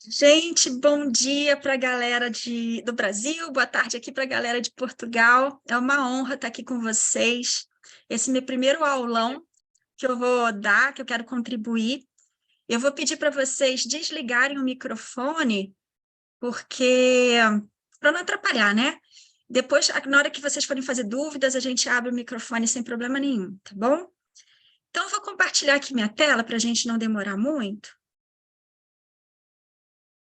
Gente, bom dia para a galera do Brasil, boa tarde aqui para a galera de Portugal. É uma honra estar aqui com vocês. Esse é meu primeiro aulão que eu vou dar, que eu quero contribuir. Eu vou pedir para vocês desligarem o microfone, porque para não atrapalhar, né? Depois, na hora que vocês forem fazer dúvidas, a gente abre o microfone sem problema nenhum, tá bom? Então, eu vou compartilhar aqui minha tela para a gente não demorar muito.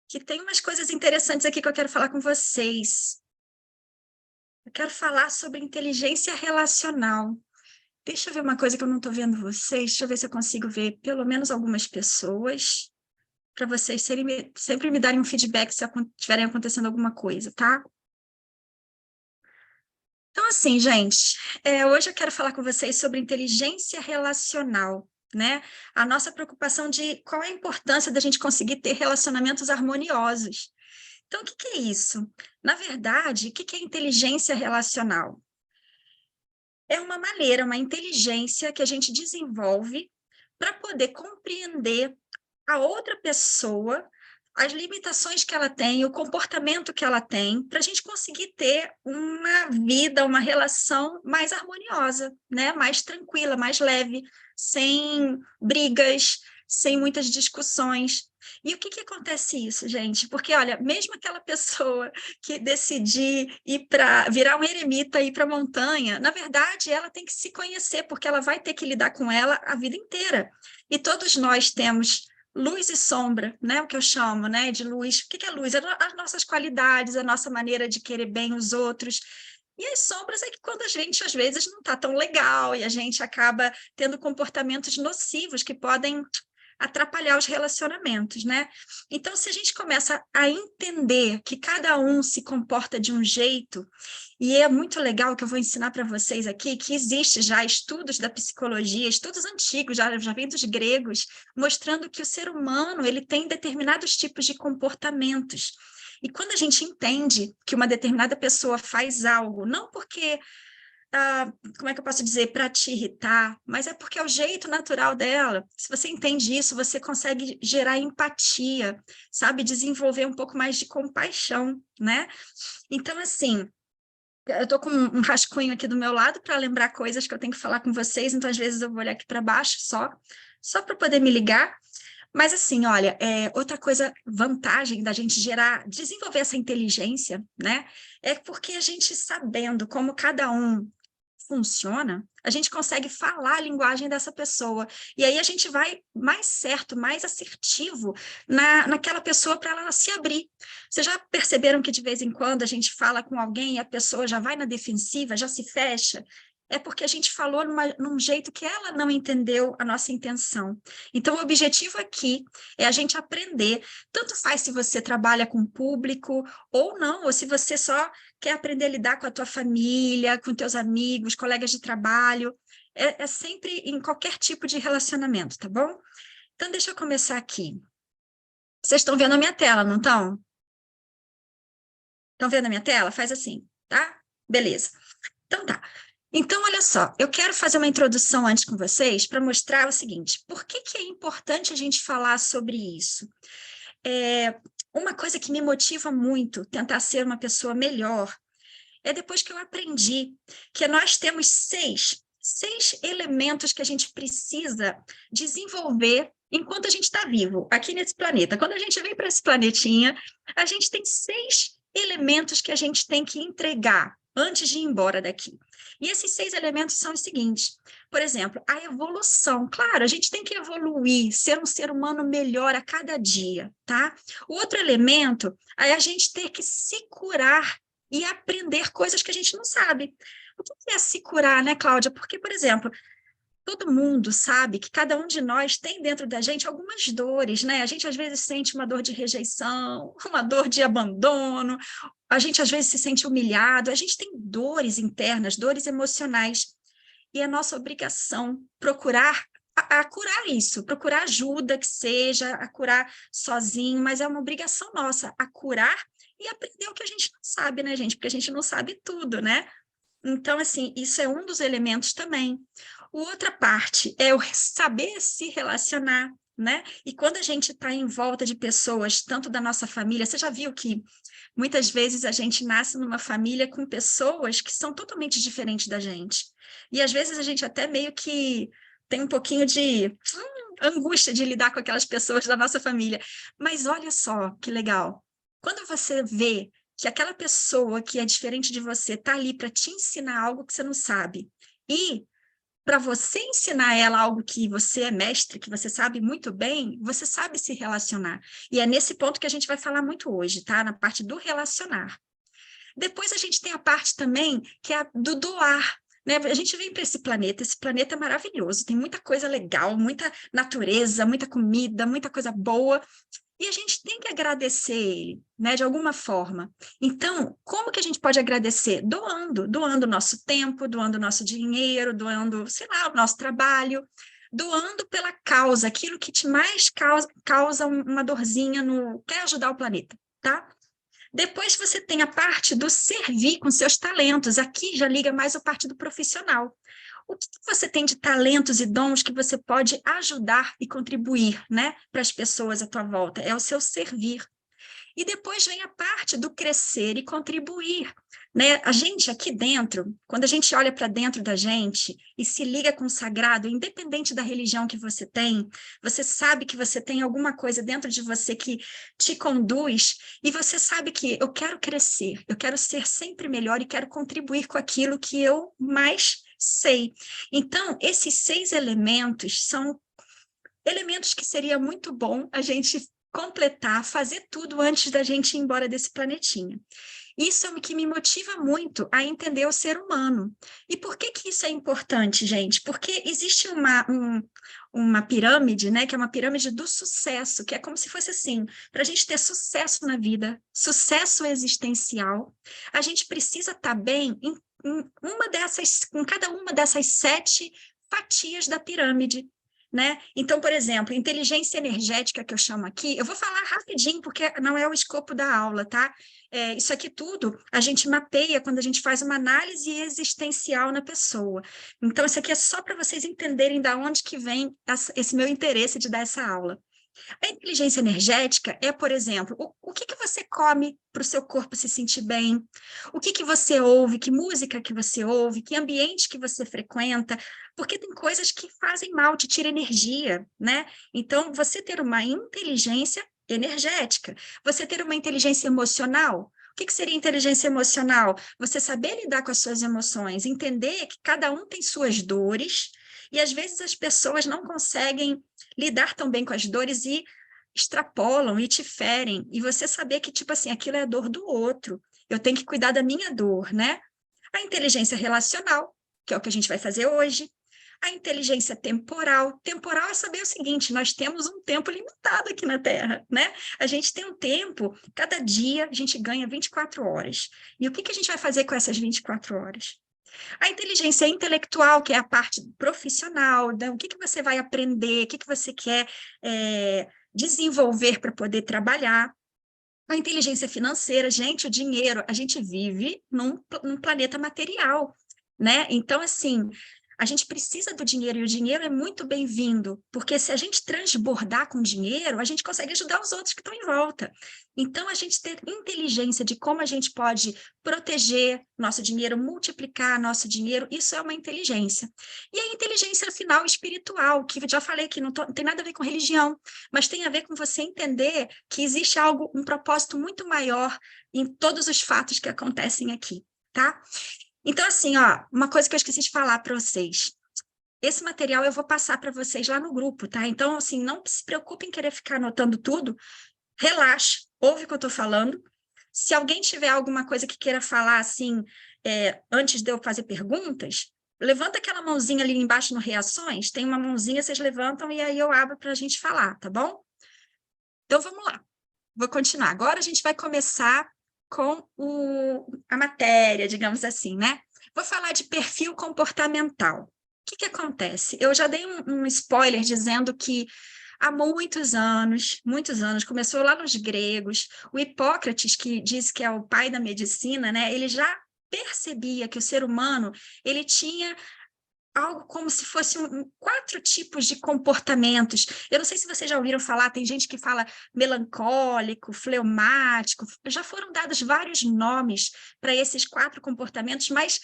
Que tem umas coisas interessantes aqui que eu quero falar com vocês. Eu quero falar sobre inteligência relacional. Deixa eu ver uma coisa que eu não estou vendo vocês. Deixa eu ver se eu consigo ver pelo menos algumas pessoas, para vocês sempre me darem um feedback se estiverem acontecendo alguma coisa, tá? Então, assim, gente, hoje eu quero falar com vocês sobre inteligência relacional, né? A nossa preocupação de qual é a importância da gente conseguir ter relacionamentos harmoniosos. Então, o que que é isso? Na verdade, o que que é inteligência relacional? É uma maneira, uma inteligência que a gente desenvolve para poder compreender a outra pessoa, as limitações que ela tem, o comportamento que ela tem, para a gente conseguir ter uma vida, uma relação mais harmoniosa, né? Mais tranquila, mais leve, sem brigas, sem muitas discussões. E o que que acontece isso, gente? Porque, olha, mesmo aquela pessoa que decidir ir para virar um eremita e ir para a montanha, na verdade, ela tem que se conhecer, porque ela vai ter que lidar com ela a vida inteira. E todos nós temos luz e sombra, né? O que eu chamo, né, de luz. O que que é luz? As nossas qualidades, a nossa maneira de querer bem os outros. E as sombras é que quando a gente, às vezes, não está tão legal e a gente acaba tendo comportamentos nocivos que podem atrapalhar os relacionamentos, né? Então, se a gente começa a entender que cada um se comporta de um jeito, e é muito legal que eu vou ensinar para vocês aqui, que existe já estudos da psicologia, estudos antigos, já vem dos gregos, mostrando que o ser humano ele tem determinados tipos de comportamentos. E quando a gente entende que uma determinada pessoa faz algo, não porque como é que eu posso dizer, para te irritar, mas é porque é o jeito natural dela. Se você entende isso, você consegue gerar empatia, sabe? Desenvolver um pouco mais de compaixão, né? Então, assim, eu estou com um rascunho aqui do meu lado para lembrar coisas que eu tenho que falar com vocês, então às vezes eu vou olhar aqui para baixo só para poder me ligar. Mas assim, olha, outra coisa, vantagem da gente desenvolver essa inteligência, né? É porque a gente sabendo como cada um funciona, a gente consegue falar a linguagem dessa pessoa. E aí a gente vai mais certo, mais assertivo naquela pessoa para ela se abrir. Vocês já perceberam que de vez em quando a gente fala com alguém e a pessoa já vai na defensiva, já se fecha? É porque a gente falou num jeito que ela não entendeu a nossa intenção. Então, o objetivo aqui é a gente aprender, tanto faz se você trabalha com público ou não, ou se você só quer aprender a lidar com a tua família, com teus amigos, colegas de trabalho, é sempre em qualquer tipo de relacionamento, tá bom? Então, deixa eu começar aqui. Vocês estão vendo a minha tela, não estão? Estão vendo a minha tela? Faz assim, tá? Beleza. Então tá. Então, olha só, eu quero fazer uma introdução antes com vocês para mostrar o seguinte, por que que é importante a gente falar sobre isso? Uma coisa que me motiva muito tentar ser uma pessoa melhor é depois que eu aprendi que nós temos seis elementos que a gente precisa desenvolver enquanto a gente está vivo aqui nesse planeta. Quando a gente vem para esse planetinha, a gente tem 6 elementos que a gente tem que entregar antes de ir embora daqui. E esses 6 elementos são os seguintes. Por exemplo, a evolução. Claro, a gente tem que evoluir, ser um ser humano melhor a cada dia, tá? O outro elemento é a gente ter que se curar e aprender coisas que a gente não sabe. O que é se curar, né, Cláudia? Porque, por exemplo, todo mundo sabe que cada um de nós tem dentro da gente algumas dores, né? A gente às vezes sente uma dor de rejeição, uma dor de abandono, a gente às vezes se sente humilhado, a gente tem dores internas, dores emocionais. E é nossa obrigação procurar a curar isso, procurar ajuda que seja, a curar sozinho, mas é uma obrigação nossa a curar e aprender o que a gente não sabe, né, gente? Porque a gente não sabe tudo, né? Então, assim, isso é um dos elementos também. Outra parte é o saber se relacionar. né? E quando a gente está em volta de pessoas, tanto da nossa família, você já viu que muitas vezes a gente nasce numa família com pessoas que são totalmente diferentes da gente. E às vezes a gente até meio que tem um pouquinho de angústia de lidar com aquelas pessoas da nossa família. Mas olha só que legal. Quando você vê que aquela pessoa que é diferente de você está ali para te ensinar algo que você não sabe, e para você ensinar ela algo que você é mestre, que você sabe muito bem, você sabe se relacionar. E é nesse ponto que a gente vai falar muito hoje, tá? Na parte do relacionar. Depois a gente tem a parte também que é a do doar. Né? A gente vem para esse planeta é maravilhoso, tem muita coisa legal, muita natureza, muita comida, muita coisa boa, e a gente tem que agradecer ele, né, de alguma forma. Então, como que a gente pode agradecer? Doando o nosso tempo, doando o nosso dinheiro, doando, sei lá, o nosso trabalho, doando pela causa, aquilo que te mais causa uma dorzinha no... Quer ajudar o planeta, tá? Depois você tem a parte do servir com seus talentos. Aqui já liga mais a parte do profissional. O que você tem de talentos e dons que você pode ajudar e contribuir, né, para as pessoas à tua volta? É o seu servir. E depois vem a parte do crescer e contribuir, né? A gente aqui dentro, quando a gente olha para dentro da gente e se liga com o sagrado, independente da religião que você sabe que você tem alguma coisa dentro de você que te conduz e você sabe que eu quero crescer, eu quero ser sempre melhor e quero contribuir com aquilo que eu mais sei. Então, esses 6 elementos são elementos que seria muito bom a gente completar, fazer tudo antes da gente ir embora desse planetinha. Isso é o que me motiva muito a entender o ser humano. E por que que isso é importante, gente? Porque existe uma pirâmide, né, que é uma pirâmide do sucesso, que é como se fosse assim, para a gente ter sucesso na vida, sucesso existencial, a gente precisa estar bem em cada uma dessas 7 fatias da pirâmide, né? Então, por exemplo, inteligência energética, que eu chamo aqui, eu vou falar rapidinho, porque não é o escopo da aula, tá? Isso aqui tudo a gente mapeia quando a gente faz uma análise existencial na pessoa. Então, isso aqui é só para vocês entenderem da onde que vem esse meu interesse de dar essa aula. A inteligência energética é, por exemplo, o que que você come para o seu corpo se sentir bem, o que que você ouve, que música que você ouve, que ambiente que você frequenta, porque tem coisas que fazem mal, te tiram energia, né? Então, você ter uma inteligência energética, você ter uma inteligência emocional. O que que seria inteligência emocional? Você saber lidar com as suas emoções, entender que cada um tem suas dores, e às vezes as pessoas não conseguem lidar tão bem com as dores e extrapolam e te ferem, e você saber que, tipo assim, aquilo é a dor do outro, eu tenho que cuidar da minha dor, né? A inteligência relacional, que é o que a gente vai fazer hoje, a inteligência temporal. Temporal é saber o seguinte, nós temos um tempo limitado aqui na Terra, né? A gente tem um tempo, cada dia a gente ganha 24 horas. E o que que a gente vai fazer com essas 24 horas? A inteligência intelectual, que é a parte profissional, né? O que que você vai aprender, o que que você quer desenvolver para poder trabalhar. A inteligência financeira, gente, o dinheiro, a gente vive num planeta material, né? Então, assim, a gente precisa do dinheiro, e o dinheiro é muito bem-vindo, porque se a gente transbordar com dinheiro, a gente consegue ajudar os outros que estão em volta. Então, a gente ter inteligência de como a gente pode proteger nosso dinheiro, multiplicar nosso dinheiro, isso é uma inteligência. E a inteligência final espiritual, que eu já falei que não tem nada a ver com religião, mas tem a ver com você entender que existe algo, um propósito muito maior em todos os fatos que acontecem aqui, tá? Então, assim, ó, uma coisa que eu esqueci de falar para vocês. Esse material eu vou passar para vocês lá no grupo, tá? Então, assim, não se preocupe em querer ficar anotando tudo. Relaxe, ouve o que eu estou falando. Se alguém tiver alguma coisa que queira falar, assim, antes de eu fazer perguntas, levanta aquela mãozinha ali embaixo no Reações, tem uma mãozinha, vocês levantam e aí eu abro para a gente falar, tá bom? Então, vamos lá. Vou continuar. Agora a gente vai começar com a matéria, digamos assim, né? Vou falar de perfil comportamental. O que que acontece? Eu já dei um spoiler dizendo que há muitos anos, começou lá nos gregos, o Hipócrates, que diz que é o pai da medicina, né? Ele já percebia que o ser humano, ele tinha algo como se fosse 4 tipos de comportamentos. Eu não sei se vocês já ouviram falar, tem gente que fala melancólico, fleumático, já foram dados vários nomes para esses 4 comportamentos, mas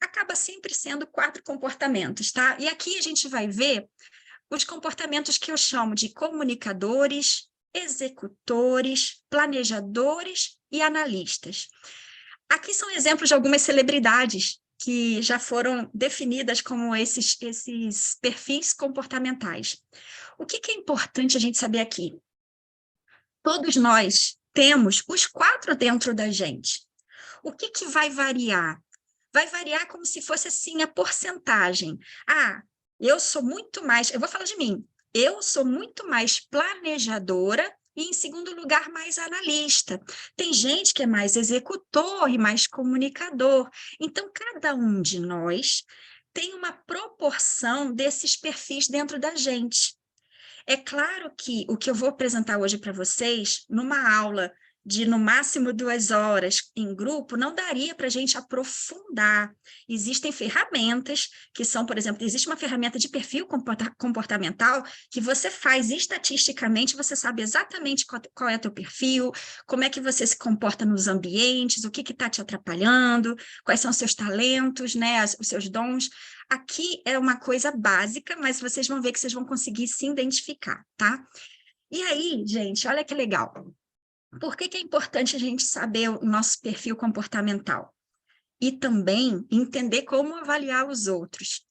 acaba sempre sendo 4 comportamentos, tá? E aqui a gente vai ver os comportamentos que eu chamo de comunicadores, executores, planejadores e analistas. Aqui são exemplos de algumas celebridades que já foram definidas como esses perfis comportamentais. O que é importante a gente saber aqui? Todos nós temos os 4 dentro da gente. O que vai variar? Vai variar como se fosse assim a porcentagem. Eu sou muito mais, eu vou falar de mim, eu sou muito mais planejadora e, em segundo lugar, mais analista. Tem gente que é mais executor e mais comunicador. Então, cada um de nós tem uma proporção desses perfis dentro da gente. É claro que o que eu vou apresentar hoje para vocês, numa aula de no máximo 2 horas em grupo, não daria para a gente aprofundar. Existem ferramentas que são, por exemplo, existe uma ferramenta de perfil comportamental que você faz estatisticamente, você sabe exatamente qual é o teu perfil, como é que você se comporta nos ambientes, o que está te atrapalhando, quais são os seus talentos, né, os seus dons. Aqui é uma coisa básica, mas vocês vão ver que vocês vão conseguir se identificar, tá? E aí, gente, olha que legal. Por que é importante a gente saber o nosso perfil comportamental? E também entender como avaliar os outros.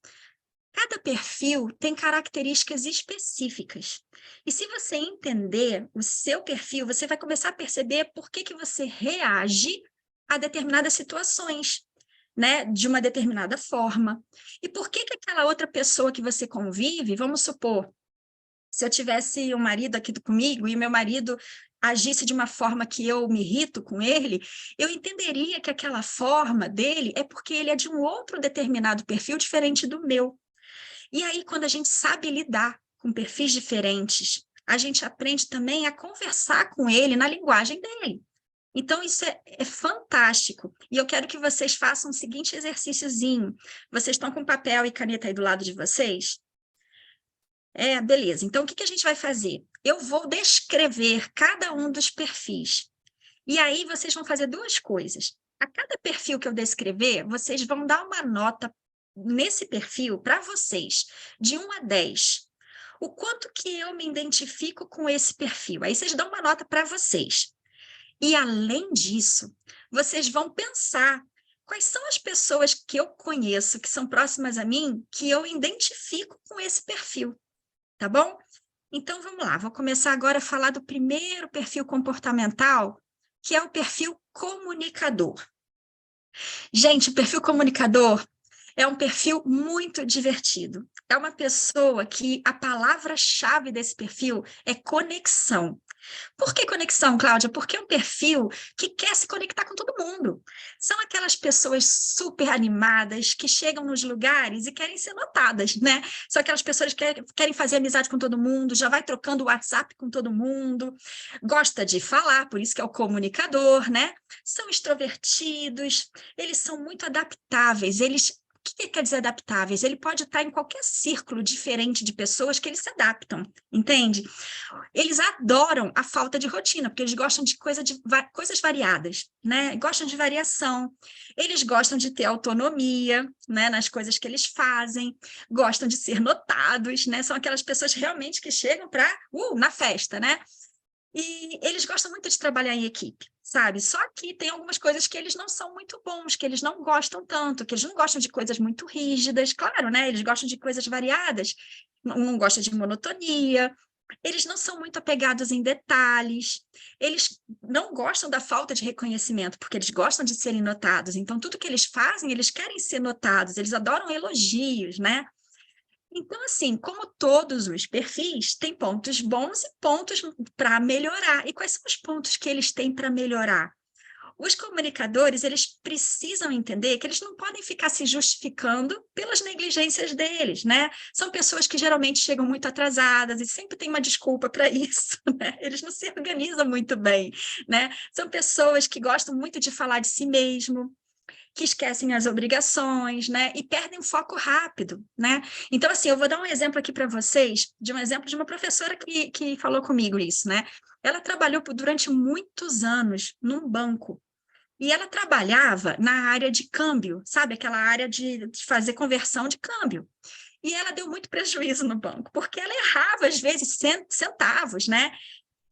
Cada perfil tem características específicas. E se você entender o seu perfil, você vai começar a perceber por que você reage a determinadas situações, né, de uma determinada forma. E por que aquela outra pessoa que você convive, vamos supor, se eu tivesse um marido aqui comigo e meu marido agisse de uma forma que eu me irrito com ele, eu entenderia que aquela forma dele é porque ele é de um outro determinado perfil diferente do meu. E aí, quando a gente sabe lidar com perfis diferentes, a gente aprende também a conversar com ele na linguagem dele. Então, isso é fantástico. E eu quero que vocês façam o seguinte exercíciozinho. Vocês estão com papel e caneta aí do lado de vocês? Beleza. Então, o que a gente vai fazer? Eu vou descrever cada um dos perfis. E aí, vocês vão fazer 2 coisas. A cada perfil que eu descrever, vocês vão dar uma nota nesse perfil para vocês, de 1 a 10. O quanto que eu me identifico com esse perfil? Aí, vocês dão uma nota para vocês. E, além disso, vocês vão pensar quais são as pessoas que eu conheço, que são próximas a mim, que eu identifico com esse perfil, tá bom? Então, vamos lá. Vou começar agora a falar do primeiro perfil comportamental, que é o perfil comunicador. Gente, o perfil comunicador é um perfil muito divertido. É uma pessoa que a palavra-chave desse perfil é conexão. Por que conexão, Cláudia? Porque é um perfil que quer se conectar com todo mundo. São aquelas pessoas super animadas que chegam nos lugares e querem ser notadas, né? São aquelas pessoas que querem fazer amizade com todo mundo, já vai trocando WhatsApp com todo mundo, gosta de falar, por isso que é o comunicador, né? São extrovertidos, eles são muito adaptáveis, o que quer dizer adaptáveis? Ele pode estar em qualquer círculo diferente de pessoas que eles se adaptam, entende? Eles adoram a falta de rotina, porque eles gostam de coisas variadas, né? Gostam de variação. Eles gostam de ter autonomia, né, nas coisas que eles fazem, gostam de ser notados, né? São aquelas pessoas realmente que chegam para na festa, né? E eles gostam muito de trabalhar em equipe, sabe? Só que tem algumas coisas que eles não são muito bons, que eles não gostam tanto, que eles não gostam de coisas muito rígidas, claro, né? Eles gostam de coisas variadas, não gostam de monotonia, eles não são muito apegados em detalhes, eles não gostam da falta de reconhecimento, porque eles gostam de serem notados, então tudo que eles fazem, eles querem ser notados, eles adoram elogios, né? Então, assim, como todos os perfis, tem pontos bons e pontos para melhorar. E quais são os pontos que eles têm para melhorar? Os comunicadores, eles precisam entender que eles não podem ficar se justificando pelas negligências deles, né? São pessoas que geralmente chegam muito atrasadas e sempre tem uma desculpa para isso, né? Eles não se organizam muito bem, né? São pessoas que gostam muito de falar de si mesmo. que esquecem as obrigações, né? E perdem o foco rápido, né? Então, assim, eu vou dar um exemplo aqui para vocês, de um exemplo de uma professora que falou comigo isso, né? Ela trabalhou durante muitos anos num banco, e ela trabalhava na área de câmbio, sabe? Aquela área de fazer conversão de câmbio. E ela deu muito prejuízo no banco, porque ela errava, às vezes, centavos, né?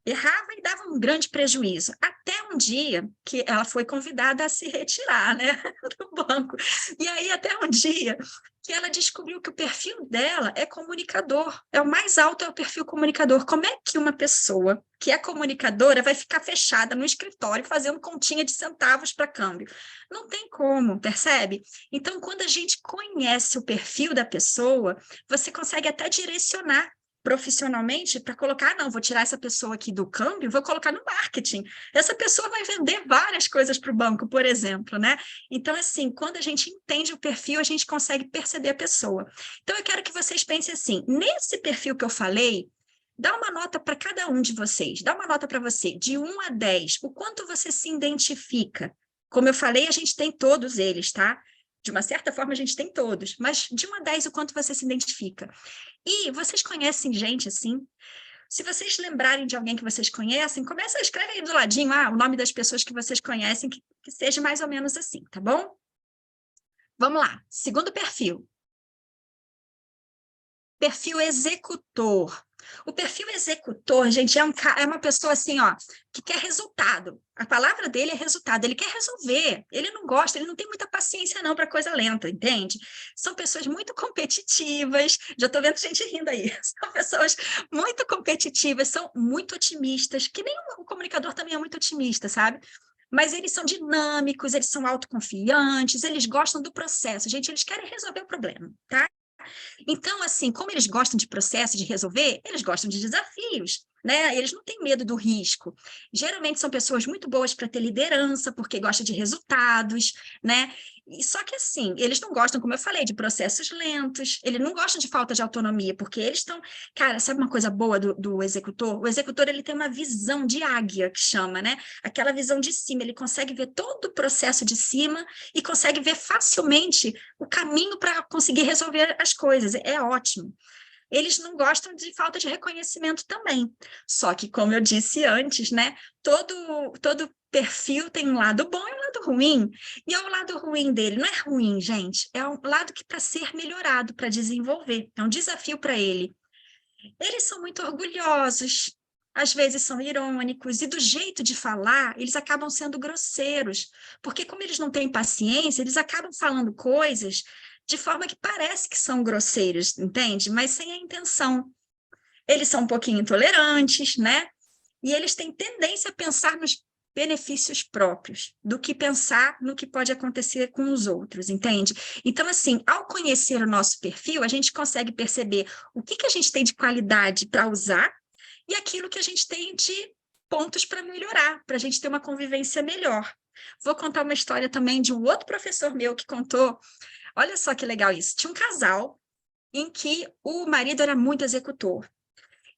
Errava e dava um grande prejuízo. Até um dia que ela foi convidada a se retirar, né, do banco. E aí, até um dia que ela descobriu que o perfil dela é comunicador. É o mais alto, é o perfil comunicador. Como é que uma pessoa que é comunicadora vai ficar fechada no escritório fazendo continha de centavos para câmbio? Não tem como, percebe? Então, quando a gente conhece o perfil da pessoa, você consegue até direcionar profissionalmente para colocar, não, vou tirar essa pessoa aqui do câmbio, vou colocar no marketing. Essa pessoa vai vender várias coisas para o banco, por exemplo, né? Então, assim, quando a gente entende o perfil, a gente consegue perceber a pessoa. Então, eu quero que vocês pensem assim, nesse perfil que eu falei, dá uma nota para cada um de vocês, dá uma nota para você, de 1 a 10, o quanto você se identifica. Como eu falei, a gente tem todos eles, tá? De uma certa forma, a gente tem todos, mas de 1 a 10, o quanto você se identifica. E vocês conhecem gente assim? Se vocês lembrarem de alguém que vocês conhecem, começa a escrever aí do ladinho, o nome das pessoas que vocês conhecem, que seja mais ou menos assim, tá bom? Vamos lá, segundo perfil. Perfil executor. O perfil executor, gente, é uma pessoa assim, ó, que quer resultado. A palavra dele é resultado, ele quer resolver. Ele não gosta, ele não tem muita paciência não para coisa lenta, entende? São pessoas muito competitivas, já estou vendo gente rindo aí. São pessoas muito competitivas, são muito otimistas, que nem o comunicador também é muito otimista, sabe? Mas eles são dinâmicos, eles são autoconfiantes, eles gostam do processo. Gente, eles querem resolver o problema, tá? Então, assim, como eles gostam de processo, de resolver, eles gostam de desafios, né? Eles não têm medo do risco. Geralmente são pessoas muito boas para ter liderança, porque gostam de resultados, né? E só que assim, eles não gostam, como eu falei, de processos lentos, eles não gostam de falta de autonomia, porque eles estão. Cara, sabe uma coisa boa do executor? O executor ele tem uma visão de águia, que chama, né? Aquela visão de cima, ele consegue ver todo o processo de cima e consegue ver facilmente o caminho para conseguir resolver as coisas. É ótimo. Eles não gostam de falta de reconhecimento também. Só que, como eu disse antes, né, todo perfil tem um lado bom e um lado ruim. E o lado ruim dele não é ruim, gente, é um lado que para ser melhorado, para desenvolver. É um desafio para ele. Eles são muito orgulhosos, às vezes são irônicos, e do jeito de falar, eles acabam sendo grosseiros, porque como eles não têm paciência, eles acabam falando coisas de forma que parece que são grosseiros, entende? Mas sem a intenção. Eles são um pouquinho intolerantes, né? E eles têm tendência a pensar nos benefícios próprios, do que pensar no que pode acontecer com os outros, entende? Então, assim, ao conhecer o nosso perfil, a gente consegue perceber o que a gente tem de qualidade para usar e aquilo que a gente tem de pontos para melhorar, para a gente ter uma convivência melhor. Vou contar uma história também de um outro professor meu que contou. Olha só que legal isso. Tinha um casal em que o marido era muito executor.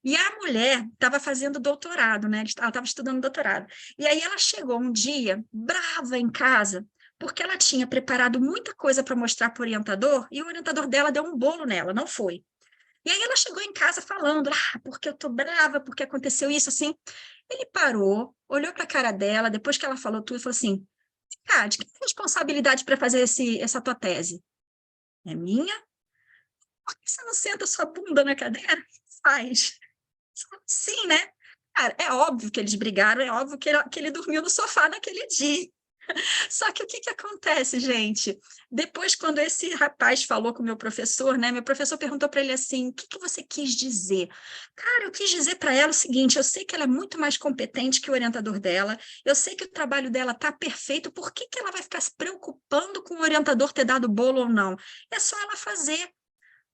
E a mulher estava fazendo doutorado, né? Ela estava estudando doutorado. E aí ela chegou um dia, brava em casa, porque ela tinha preparado muita coisa para mostrar para o orientador, e o orientador dela deu um bolo nela, não foi. E aí ela chegou em casa falando, porque eu tô brava, porque aconteceu isso, assim. Ele parou, olhou para a cara dela, depois que ela falou tudo, falou assim, de que responsabilidade para fazer essa tua tese? É minha? Por que você não senta sua bunda na cadeira? Faz. Sim, né? Cara, é óbvio que eles brigaram, é óbvio que ele dormiu no sofá naquele dia. Só que o que acontece, gente? Depois, quando esse rapaz falou com o meu professor, né? Meu professor perguntou para ele assim: o que você quis dizer? Cara, eu quis dizer para ela o seguinte: eu sei que ela é muito mais competente que o orientador dela, eu sei que o trabalho dela está perfeito, por que ela vai ficar se preocupando com o orientador ter dado bolo ou não? É só ela fazer.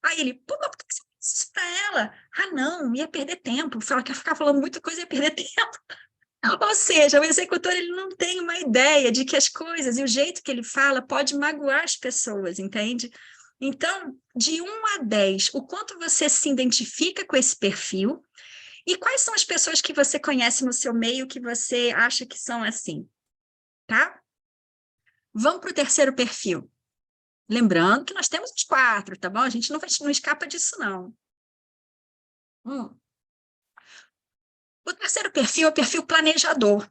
Aí ele, pô, mas por que você fez isso para ela? Ah, não, ia perder tempo. Fala que ia ficar falando muita coisa, ia perder tempo. Ou seja, o executor ele não tem uma ideia de que as coisas e o jeito que ele fala pode magoar as pessoas, entende? Então, de 1 a 10, o quanto você se identifica com esse perfil e quais são as pessoas que você conhece no seu meio que você acha que são assim, tá? Vamos para o terceiro perfil. Lembrando que nós temos os 4, tá bom? A gente não escapa disso, não. O terceiro perfil é o perfil planejador.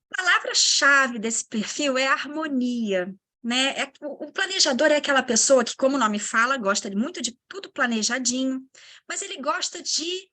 A palavra-chave desse perfil é harmonia, né? O planejador é aquela pessoa que, como o nome fala, gosta muito de tudo planejadinho, mas ele gosta de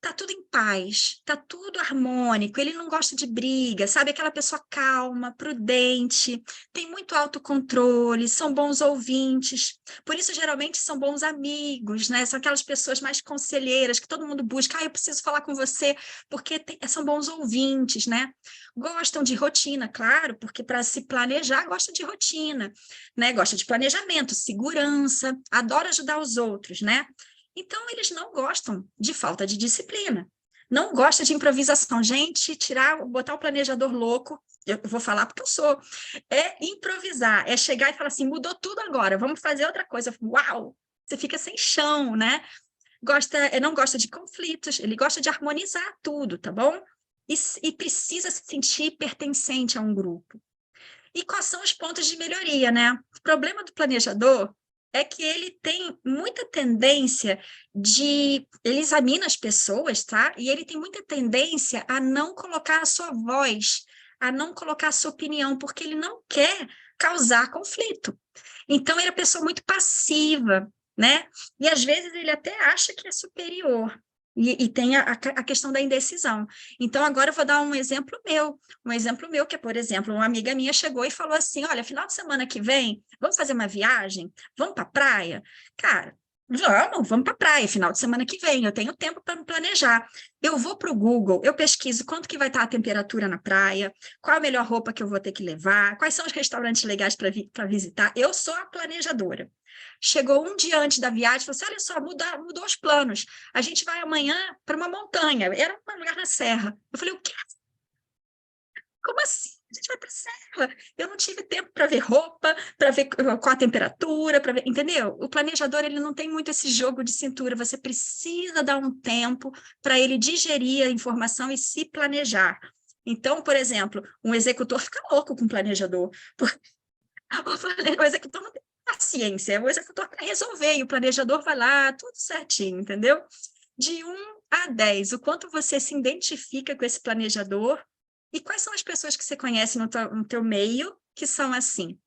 tá tudo em paz, tá tudo harmônico, ele não gosta de briga, sabe? Aquela pessoa calma, prudente, tem muito autocontrole, são bons ouvintes, por isso geralmente são bons amigos, né? São aquelas pessoas mais conselheiras que todo mundo busca, eu preciso falar com você, porque são bons ouvintes, né? Gostam de rotina, claro, porque para se planejar gosta de rotina, né? Gosta de planejamento, segurança, adora ajudar os outros, né? Então, eles não gostam de falta de disciplina, não gostam de improvisação. Gente, botar o planejador louco, eu vou falar porque eu sou, é improvisar, é chegar e falar assim, mudou tudo agora, vamos fazer outra coisa. Uau! Você fica sem chão, né? Não gosta de conflitos, ele gosta de harmonizar tudo, tá bom? E precisa se sentir pertencente a um grupo. E quais são os pontos de melhoria, né? O problema do planejador é que ele tem muita tendência ele examina as pessoas, tá? E ele tem muita tendência a não colocar a sua voz, a não colocar a sua opinião, porque ele não quer causar conflito. Então, ele é uma pessoa muito passiva, né? E às vezes ele até acha que é superior. E tem a questão da indecisão. Então, agora eu vou dar um exemplo meu. Um exemplo meu, que é, por exemplo, uma amiga minha chegou e falou assim: olha, final de semana que vem, vamos fazer uma viagem? Vamos para a praia? Cara, vamos para a praia, final de semana que vem, eu tenho tempo para me planejar. Eu vou para o Google, eu pesquiso quanto que vai estar a temperatura na praia, qual a melhor roupa que eu vou ter que levar, quais são os restaurantes legais para visitar. Eu sou a planejadora. Chegou um dia antes da viagem, falou assim: olha só, mudou os planos. A gente vai amanhã para uma montanha, era um lugar na serra. Eu falei: o quê? Como assim? A gente vai para a serra. Eu não tive tempo para ver roupa, para ver qual a temperatura, para ver, entendeu? O planejador ele não tem muito esse jogo de cintura. Você precisa dar um tempo para ele digerir a informação e se planejar. Então, por exemplo, um executor fica louco com o planejador. O executor não tem paciência, o executor quer resolver e o planejador vai lá, tudo certinho, entendeu? De 1 a 10, o quanto você se identifica com esse planejador e quais são as pessoas que você conhece no teu meio que são assim?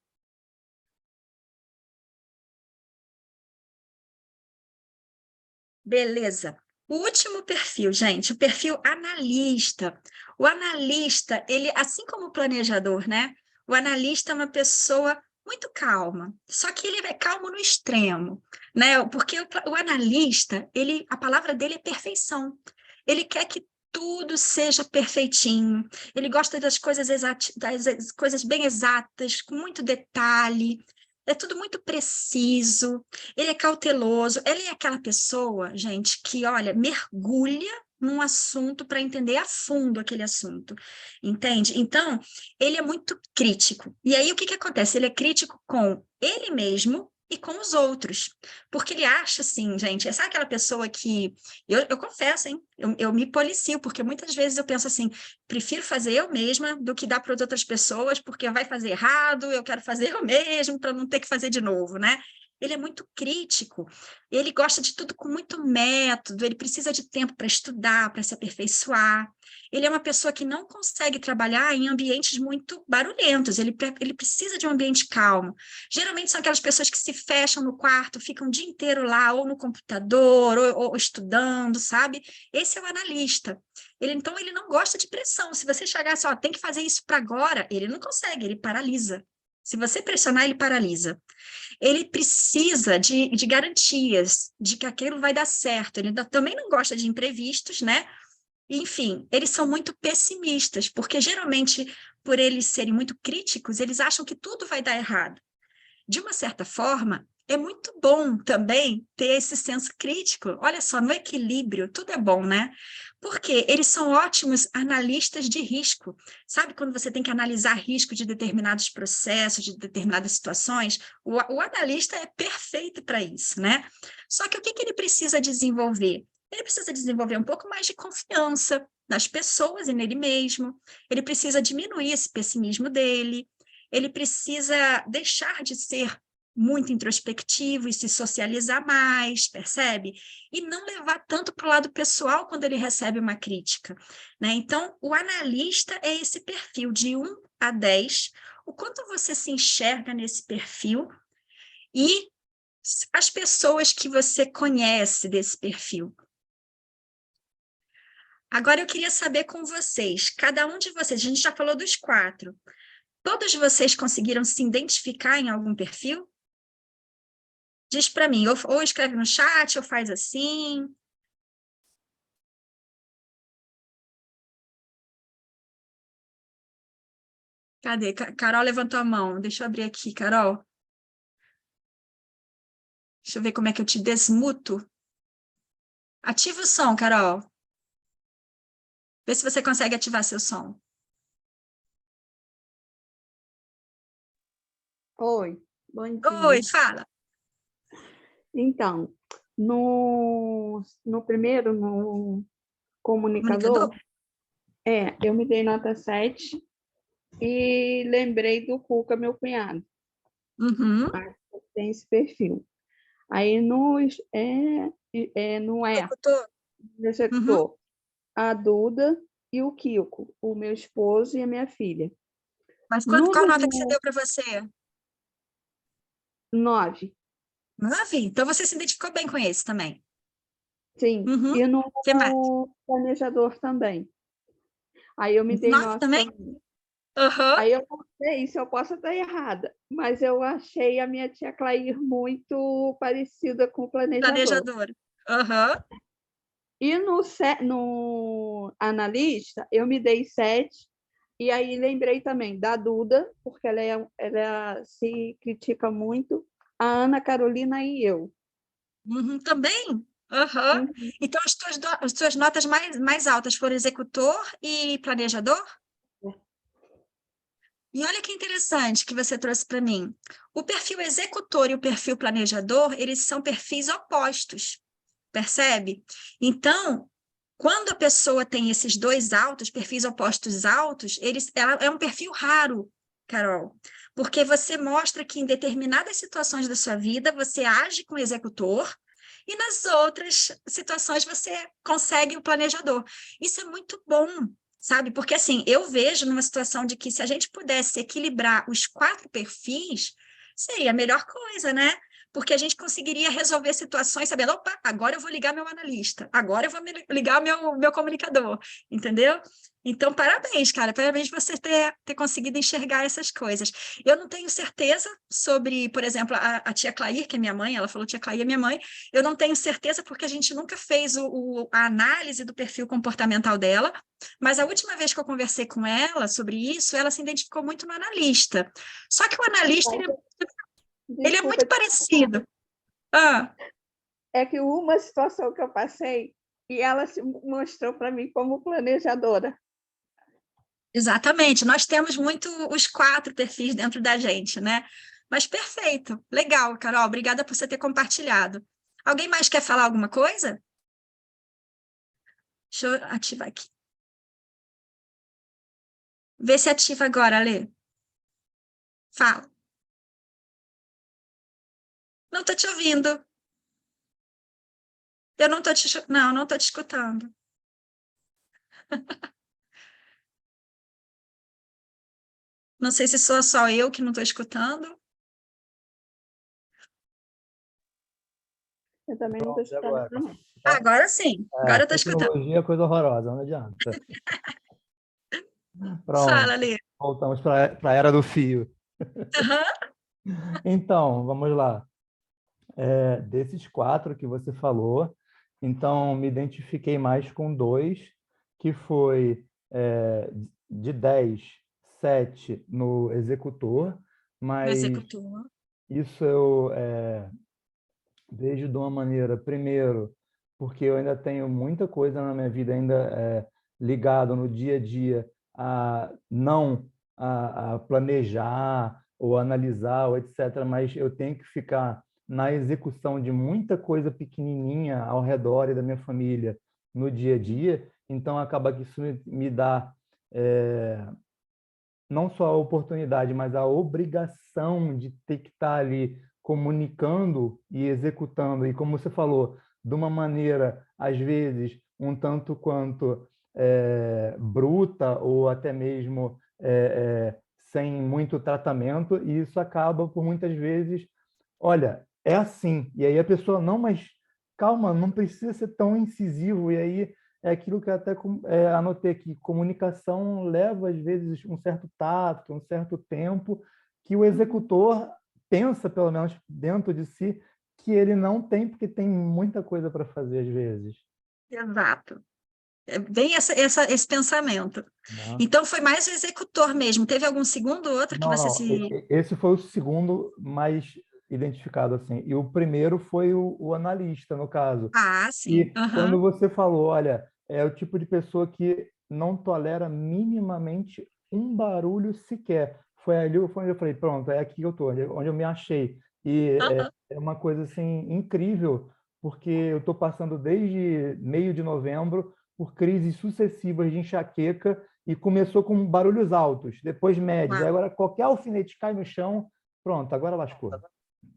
Beleza. O último perfil, gente, o perfil analista. O analista, ele, assim como o planejador, né? O analista é uma pessoa muito calma, só que ele é calmo no extremo, né? Porque o analista, a palavra dele é perfeição. Ele quer que tudo seja perfeitinho. Ele gosta das coisas das coisas bem exatas, com muito detalhe. É tudo muito preciso, ele é cauteloso, ele é aquela pessoa, gente, que, olha, mergulha num assunto para entender a fundo aquele assunto, entende? Então, ele é muito crítico. E aí, o que que acontece? Ele é crítico com ele mesmo e com os outros, porque ele acha assim, gente, sabe aquela pessoa que, eu confesso, hein, eu me policio, porque muitas vezes eu penso assim, prefiro fazer eu mesma do que dar para outras pessoas, porque vai fazer errado, eu quero fazer eu mesmo para não ter que fazer de novo, né? Ele é muito crítico, ele gosta de tudo com muito método, ele precisa de tempo para estudar, para se aperfeiçoar. Ele é uma pessoa que não consegue trabalhar em ambientes muito barulhentos, ele precisa de um ambiente calmo. Geralmente são aquelas pessoas que se fecham no quarto, ficam o dia inteiro lá, ou no computador, ou estudando, sabe? Esse é o analista. Então, ele não gosta de pressão. Se você chegar assim, ó, tem que fazer isso para agora, ele não consegue, ele paralisa. Se você pressionar, ele paralisa. Ele precisa de garantias, de que aquilo vai dar certo. Ele também não gosta de imprevistos, né? Enfim, eles são muito pessimistas, porque geralmente, por eles serem muito críticos, eles acham que tudo vai dar errado. De uma certa forma, é muito bom também ter esse senso crítico. Olha só, no equilíbrio, tudo é bom, né? Porque eles são ótimos analistas de risco. Sabe quando você tem que analisar risco de determinados processos, de determinadas situações? O analista é perfeito para isso, né? Só que o que ele precisa desenvolver? Ele precisa desenvolver um pouco mais de confiança nas pessoas e nele mesmo. Ele precisa diminuir esse pessimismo dele. ele precisa deixar de ser muito introspectivo e se socializar mais, percebe? E não levar tanto para o lado pessoal quando ele recebe uma crítica, né? Então, o analista é esse perfil de 1 a 10, o quanto você se enxerga nesse perfil e as pessoas que você conhece desse perfil. Agora, eu queria saber com vocês, cada um de vocês, a gente já falou dos 4, todos vocês conseguiram se identificar em algum perfil? Diz para mim, ou escreve no chat, ou faz assim. Cadê? Carol levantou a mão. Deixa eu abrir aqui, Carol. Deixa eu ver como é que eu te desmuto. Ativa o som, Carol. Vê se você consegue ativar seu som. Oi, bom Oi, dia. fala. Então, no primeiro, no Comunicador? comunicador, eu me dei nota 7 e lembrei do Cuca, meu cunhado. Uhum. Tem esse perfil. Aí no Locutor? Uhum. executor, a Duda e o Kiko, o meu esposo e a minha filha. Mas No qual nota que você do deu para você? 9, 9? Então você se identificou bem com esse também. sim. Uhum. E no Que mais? planejador também. Aí eu me dei 9 nota. também? Aham. Aí eu não sei se eu posso estar errada, mas eu achei a minha tia Clair muito parecida com o planejador. Planejador. Aham. E no analista, eu me dei 7, e aí lembrei também da Duda, porque ela se critica muito, a Ana Carolina e eu. Uhum. Também? Aham. Uhum. Então, as tuas notas mais altas foram executor e planejador? E olha que interessante que você trouxe para mim. O perfil executor e o perfil planejador, eles são perfis opostos, percebe? Então, quando a pessoa tem esses dois altos, perfis opostos altos, ela é um perfil raro, Carol, porque você mostra que em determinadas situações da sua vida você age com o executor e nas outras situações você consegue o planejador. Isso é muito bom, sabe? Porque assim, eu vejo numa situação de que se a gente pudesse equilibrar os 4 perfis, seria a melhor coisa, né? Porque a gente conseguiria resolver situações sabendo, opa, agora eu vou ligar meu analista, agora eu vou ligar meu comunicador, entendeu? Então, parabéns, cara, parabéns por você ter conseguido enxergar essas coisas. Eu não tenho certeza sobre, por exemplo, a tia Clair, que é minha mãe, ela falou tia Clair é minha mãe, eu não tenho certeza porque a gente nunca fez a análise do perfil comportamental dela, mas a última vez que eu conversei com ela sobre isso, ela se identificou muito no analista. Só que o analista, ele é Desculpa, muito parecido. Ah, é que uma situação que eu passei e ela se mostrou para mim como planejadora. exatamente. Nós temos muito os 4 perfis dentro da gente, né? Mas perfeito. Legal, Carol. Obrigada por você ter compartilhado. Alguém mais quer falar alguma coisa? Deixa eu ativar aqui. Vê se ativa agora, Alê. Fala. Não estou te ouvindo. Eu não estou não estou te escutando. Não sei se sou só eu que não estou escutando. Eu também não estou Pronto, e escutando agora? isso, não. Agora sim. Agora eu estou escutando. Tecnologia é coisa horrorosa, não adianta. Fala, Pronto, Alê. voltamos para a era do fio. Aham. Então, vamos lá. Desses 4 que você falou, então me identifiquei mais com 2, que foi de 10, 7 no executor, No mas executor. isso eu vejo de uma maneira, primeiro, porque eu ainda tenho muita coisa na minha vida ainda ligado no dia a dia a não a planejar ou analisar ou etc, mas eu tenho que ficar na execução de muita coisa pequenininha ao redor e da minha família no dia a dia, então acaba que isso me dá não só a oportunidade, mas a obrigação de ter que estar ali comunicando e executando, e como você falou, de uma maneira, às vezes, um tanto quanto bruta ou até mesmo sem muito tratamento, e isso acaba por muitas vezes, olha, é assim, e aí a pessoa, não, mas calma, não precisa ser tão incisivo, e aí é aquilo que eu até anotei aqui, comunicação leva, às vezes, um certo tato, um certo tempo, que o executor pensa, pelo menos dentro de si, que ele não tem, porque tem muita coisa para fazer, às vezes. Exato. É bem esse pensamento. Né? Então, foi mais o executor mesmo. Teve algum segundo ou outro que Não, você não. se... Esse foi o segundo mais identificado, assim. E o primeiro foi o analista, no caso. Ah, sim. E Aham. quando você falou, olha, é o tipo de pessoa que não tolera minimamente um barulho sequer. Foi onde eu falei, pronto, é aqui que eu estou, onde eu me achei. E Aham. é uma coisa assim incrível, porque eu estou passando desde meio de novembro por crises sucessivas de enxaqueca e começou com barulhos altos, depois médios. Aí Uau. agora qualquer alfinete cai no chão, pronto, agora lascou.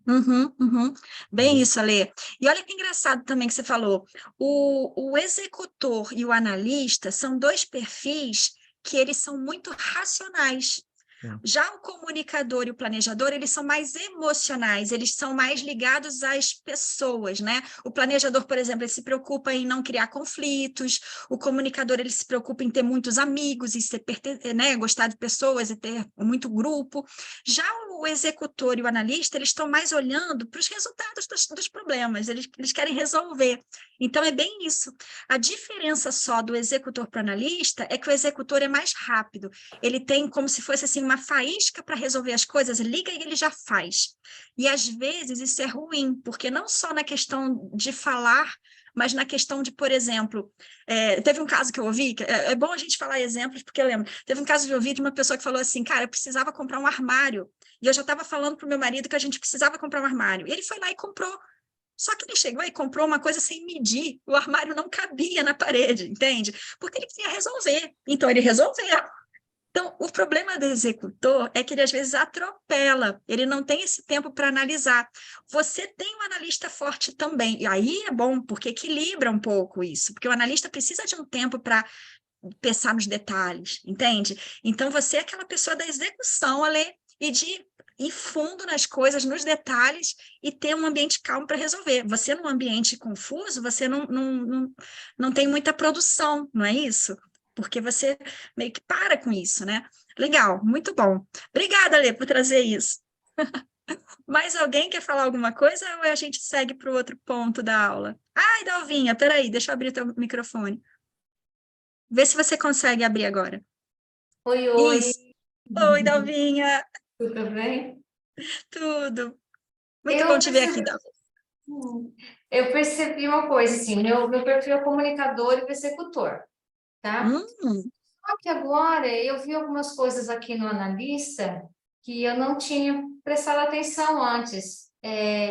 Uhum, uhum. Bem isso, Alê. E olha que engraçado também que você falou. O executor e o analista são dois perfis que eles são muito racionais. Sim. Já o comunicador e o planejador, eles são mais emocionais, eles são mais ligados às pessoas, né? O planejador, por exemplo, ele se preocupa em não criar conflitos, o comunicador, ele se preocupa em ter muitos amigos e né, gostar de pessoas e ter muito grupo. Já o executor e o analista, eles estão mais olhando para os resultados dos problemas, eles querem resolver. Então, é bem isso. A diferença só do executor para o analista é que o executor é mais rápido, ele tem como se fosse assim uma faísca para resolver as coisas, liga e ele já faz. E às vezes isso é ruim, porque não só na questão de falar, mas na questão de, por exemplo, teve um caso que eu ouvi, é bom a gente falar exemplos, porque eu lembro, teve um caso que eu ouvi de uma pessoa que falou assim, cara, eu precisava comprar um armário, e eu já estava falando para o meu marido que a gente precisava comprar um armário, e ele foi lá e comprou. Só que ele chegou e comprou uma coisa sem medir, o armário não cabia na parede, entende? Porque ele queria resolver, então ele resolveu. Então, o problema do executor é que ele às vezes atropela, ele não tem esse tempo para analisar. Você tem um analista forte também, e aí é bom, porque equilibra um pouco isso, porque o analista precisa de um tempo para pensar nos detalhes, entende? Então, você é aquela pessoa da execução, Ale, e de ir fundo nas coisas, nos detalhes, e ter um ambiente calmo para resolver. Você, num ambiente confuso, você não tem muita produção, não é isso? Porque você meio que para com isso, né? Legal, muito bom. Obrigada, Lê, por trazer isso. Mais alguém quer falar alguma coisa ou a gente segue para o outro ponto da aula? Ai, Dalvinha, peraí, deixa eu abrir o teu microfone. Vê se você consegue abrir agora. Oi, oi, Isso. Oi, Dalvinha. tudo bem? Tudo. Muito bom Eu te ver aqui, percebi, Dalvinha. eu percebi uma coisa, assim, meu perfil é comunicador e executor, tá? Hum, Só que agora eu vi algumas coisas aqui no analista que eu não tinha prestado atenção antes.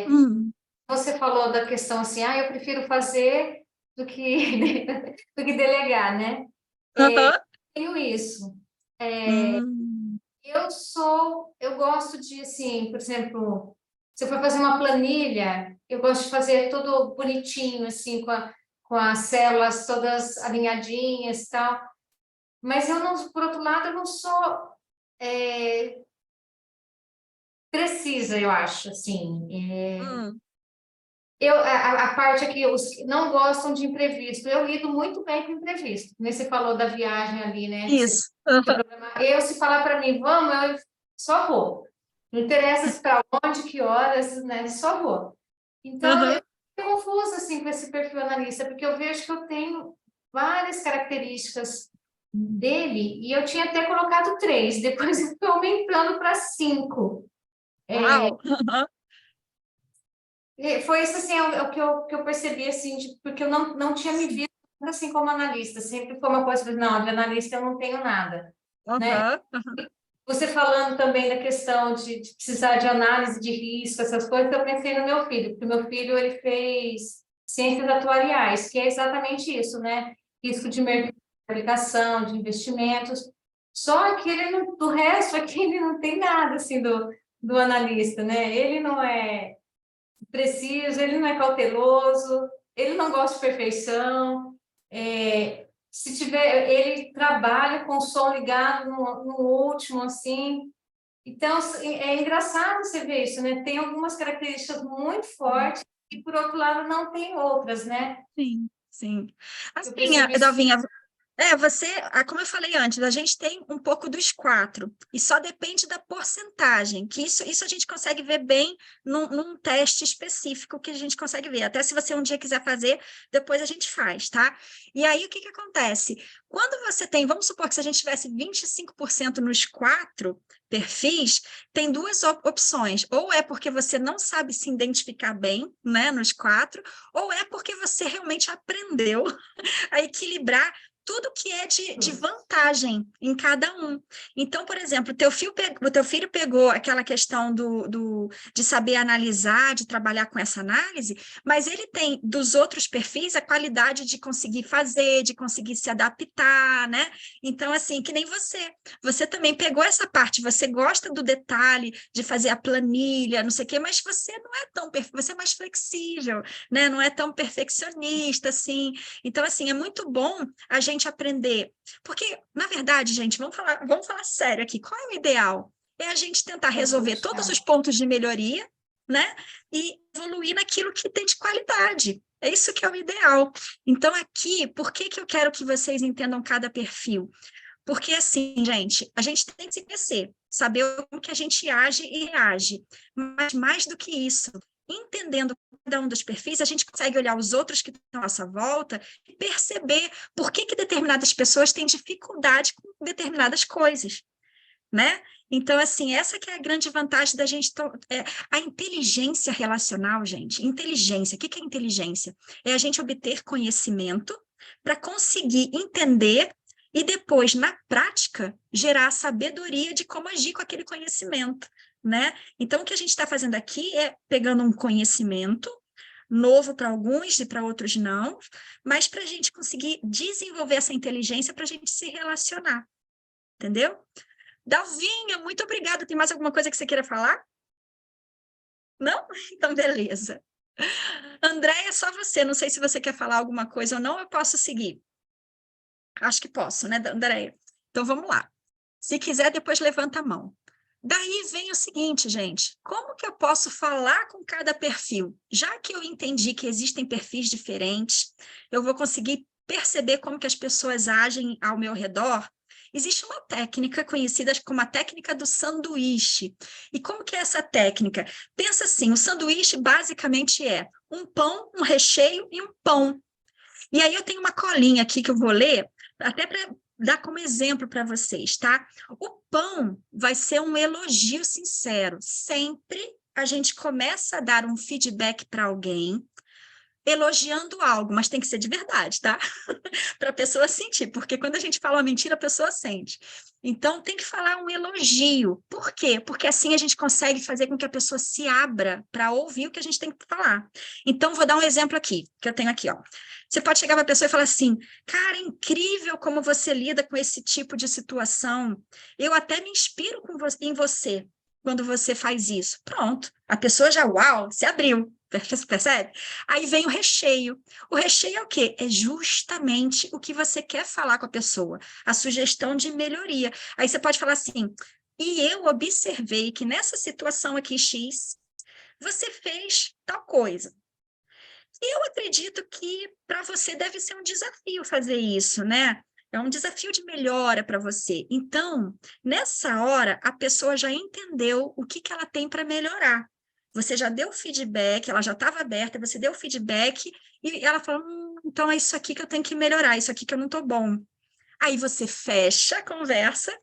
hum. Você falou da questão assim, eu prefiro fazer do que, do que delegar, né? Aham. Tenho isso. Hum. Eu gosto de, assim, por exemplo, se eu for fazer uma planilha, eu gosto de fazer tudo bonitinho, assim, com as células todas alinhadinhas e tal. Mas eu não, por outro lado, eu não sou precisa, eu acho, assim. Hum. A parte aqui, os que não gostam de imprevisto, eu lido muito bem com imprevisto. Nem você falou da viagem ali, né? Que você Isso. Aham. eu, se falar para mim, vamos, eu só vou. Não interessa se para onde, que horas, né? Só vou. Então, eu Aham. fico confusa assim, com esse perfil analista, porque eu vejo que eu tenho várias características dele, e eu tinha até colocado 3, depois eu fui aumentando para 5. Uau. Aham. Foi isso assim, é o que eu percebi, assim, porque eu não tinha me visto assim como analista, sempre foi uma coisa, não, de analista eu não tenho nada, né? Aham. Você falando também da questão de precisar de análise de risco, essas coisas, eu pensei no meu filho, porque meu filho ele fez ciências atuariais, que é exatamente isso, né? Risco de mercado, de aplicação, de investimentos. Só que ele não, do resto aqui ele não tem nada assim do analista, né? Ele não é preciso, ele não é cauteloso, ele não gosta de perfeição. Se tiver, ele trabalha com o som ligado no último, assim. Então, é engraçado você ver isso, né? Tem algumas características muito fortes e, por outro lado, não tem outras, né? Sim, sim. Eu Assim, percebi isso. Dalvinha, você, como eu falei antes, a gente tem um pouco dos 4, e só depende da porcentagem, que isso a gente consegue ver bem num teste específico que a gente consegue ver. Até se você um dia quiser fazer, depois a gente faz, tá? E aí, o que acontece? Quando você tem, vamos supor que se a gente tivesse 25% nos 4 perfis, tem 2 opções. Ou é porque você não sabe se identificar bem, né, nos 4, ou é porque você realmente aprendeu a equilibrar tudo que é de vantagem em cada um. Então, por exemplo, o teu filho pegou aquela questão de saber analisar, de trabalhar com essa análise, mas ele tem, dos outros perfis, a qualidade de conseguir fazer, de conseguir se adaptar, né? Então, assim, que nem você. Você também pegou essa parte, você gosta do detalhe, de fazer a planilha, não sei o quê, mas você não é tão você é mais flexível, né? Não é tão perfeccionista, assim. Então, assim, é muito bom a gente aprender, porque, na verdade, gente, vamos falar sério aqui, qual é o ideal? É a gente tentar resolver todos os pontos de melhoria, né? E evoluir naquilo que tem de qualidade. É isso que é o ideal. Então, aqui, por que eu quero que vocês entendam cada perfil? Porque, assim, gente, a gente tem que se conhecer, saber como que a gente age e reage. Mas, mais do que isso, entendendo cada um dos perfis, a gente consegue olhar os outros que estão à nossa volta e perceber por que determinadas pessoas têm dificuldade com determinadas coisas, né? Então, assim, essa que é a grande vantagem da gente... a inteligência relacional, gente. Inteligência. O que é inteligência? É a gente obter conhecimento para conseguir entender e depois, na prática, gerar a sabedoria de como agir com aquele conhecimento, né? Então, o que a gente está fazendo aqui é pegando um conhecimento novo para alguns e para outros não, mas para a gente conseguir desenvolver essa inteligência para a gente se relacionar, entendeu? Dalvinha, muito obrigada. Tem mais alguma coisa que você queira falar? Não? Então, beleza. Andréia, é só você. Não sei se você quer falar alguma coisa ou não, eu posso seguir. Acho que posso, né, Andréia? Então, vamos lá. Se quiser, depois levanta a mão. Daí vem o seguinte, gente, como que eu posso falar com cada perfil? Já que eu entendi que existem perfis diferentes, eu vou conseguir perceber como que as pessoas agem ao meu redor. Existe uma técnica conhecida como a técnica do sanduíche. E como que é essa técnica? Pensa assim, o sanduíche basicamente é um pão, um recheio e um pão. E aí eu tenho uma colinha aqui que eu vou ler, até para dar como exemplo para vocês, tá? O pão vai ser um elogio sincero. Sempre a gente começa a dar um feedback para alguém, elogiando algo, mas tem que ser de verdade, tá? Para a pessoa sentir, porque quando a gente fala uma mentira, a pessoa sente. Então, tem que falar um elogio. Por quê? Porque assim a gente consegue fazer com que a pessoa se abra para ouvir o que a gente tem que falar. Então, vou dar um exemplo aqui, que eu tenho aqui, ó. Você pode chegar para a pessoa e falar assim, cara, é incrível como você lida com esse tipo de situação. Eu até me inspiro em você quando você faz isso. Pronto, a pessoa já, uau, se abriu. Percebe? Aí vem o recheio. O recheio é o quê? É justamente o que você quer falar com a pessoa, a sugestão de melhoria. Aí você pode falar assim, e eu observei que nessa situação aqui X, você fez tal coisa. E eu acredito que para você deve ser um desafio fazer isso, né? É um desafio de melhora para você. Então, nessa hora, a pessoa já entendeu o que ela tem para melhorar. Você já deu feedback, ela já estava aberta, você deu feedback e ela falou, então é isso aqui que eu tenho que melhorar, isso aqui que eu não estou bom. Aí você fecha a conversa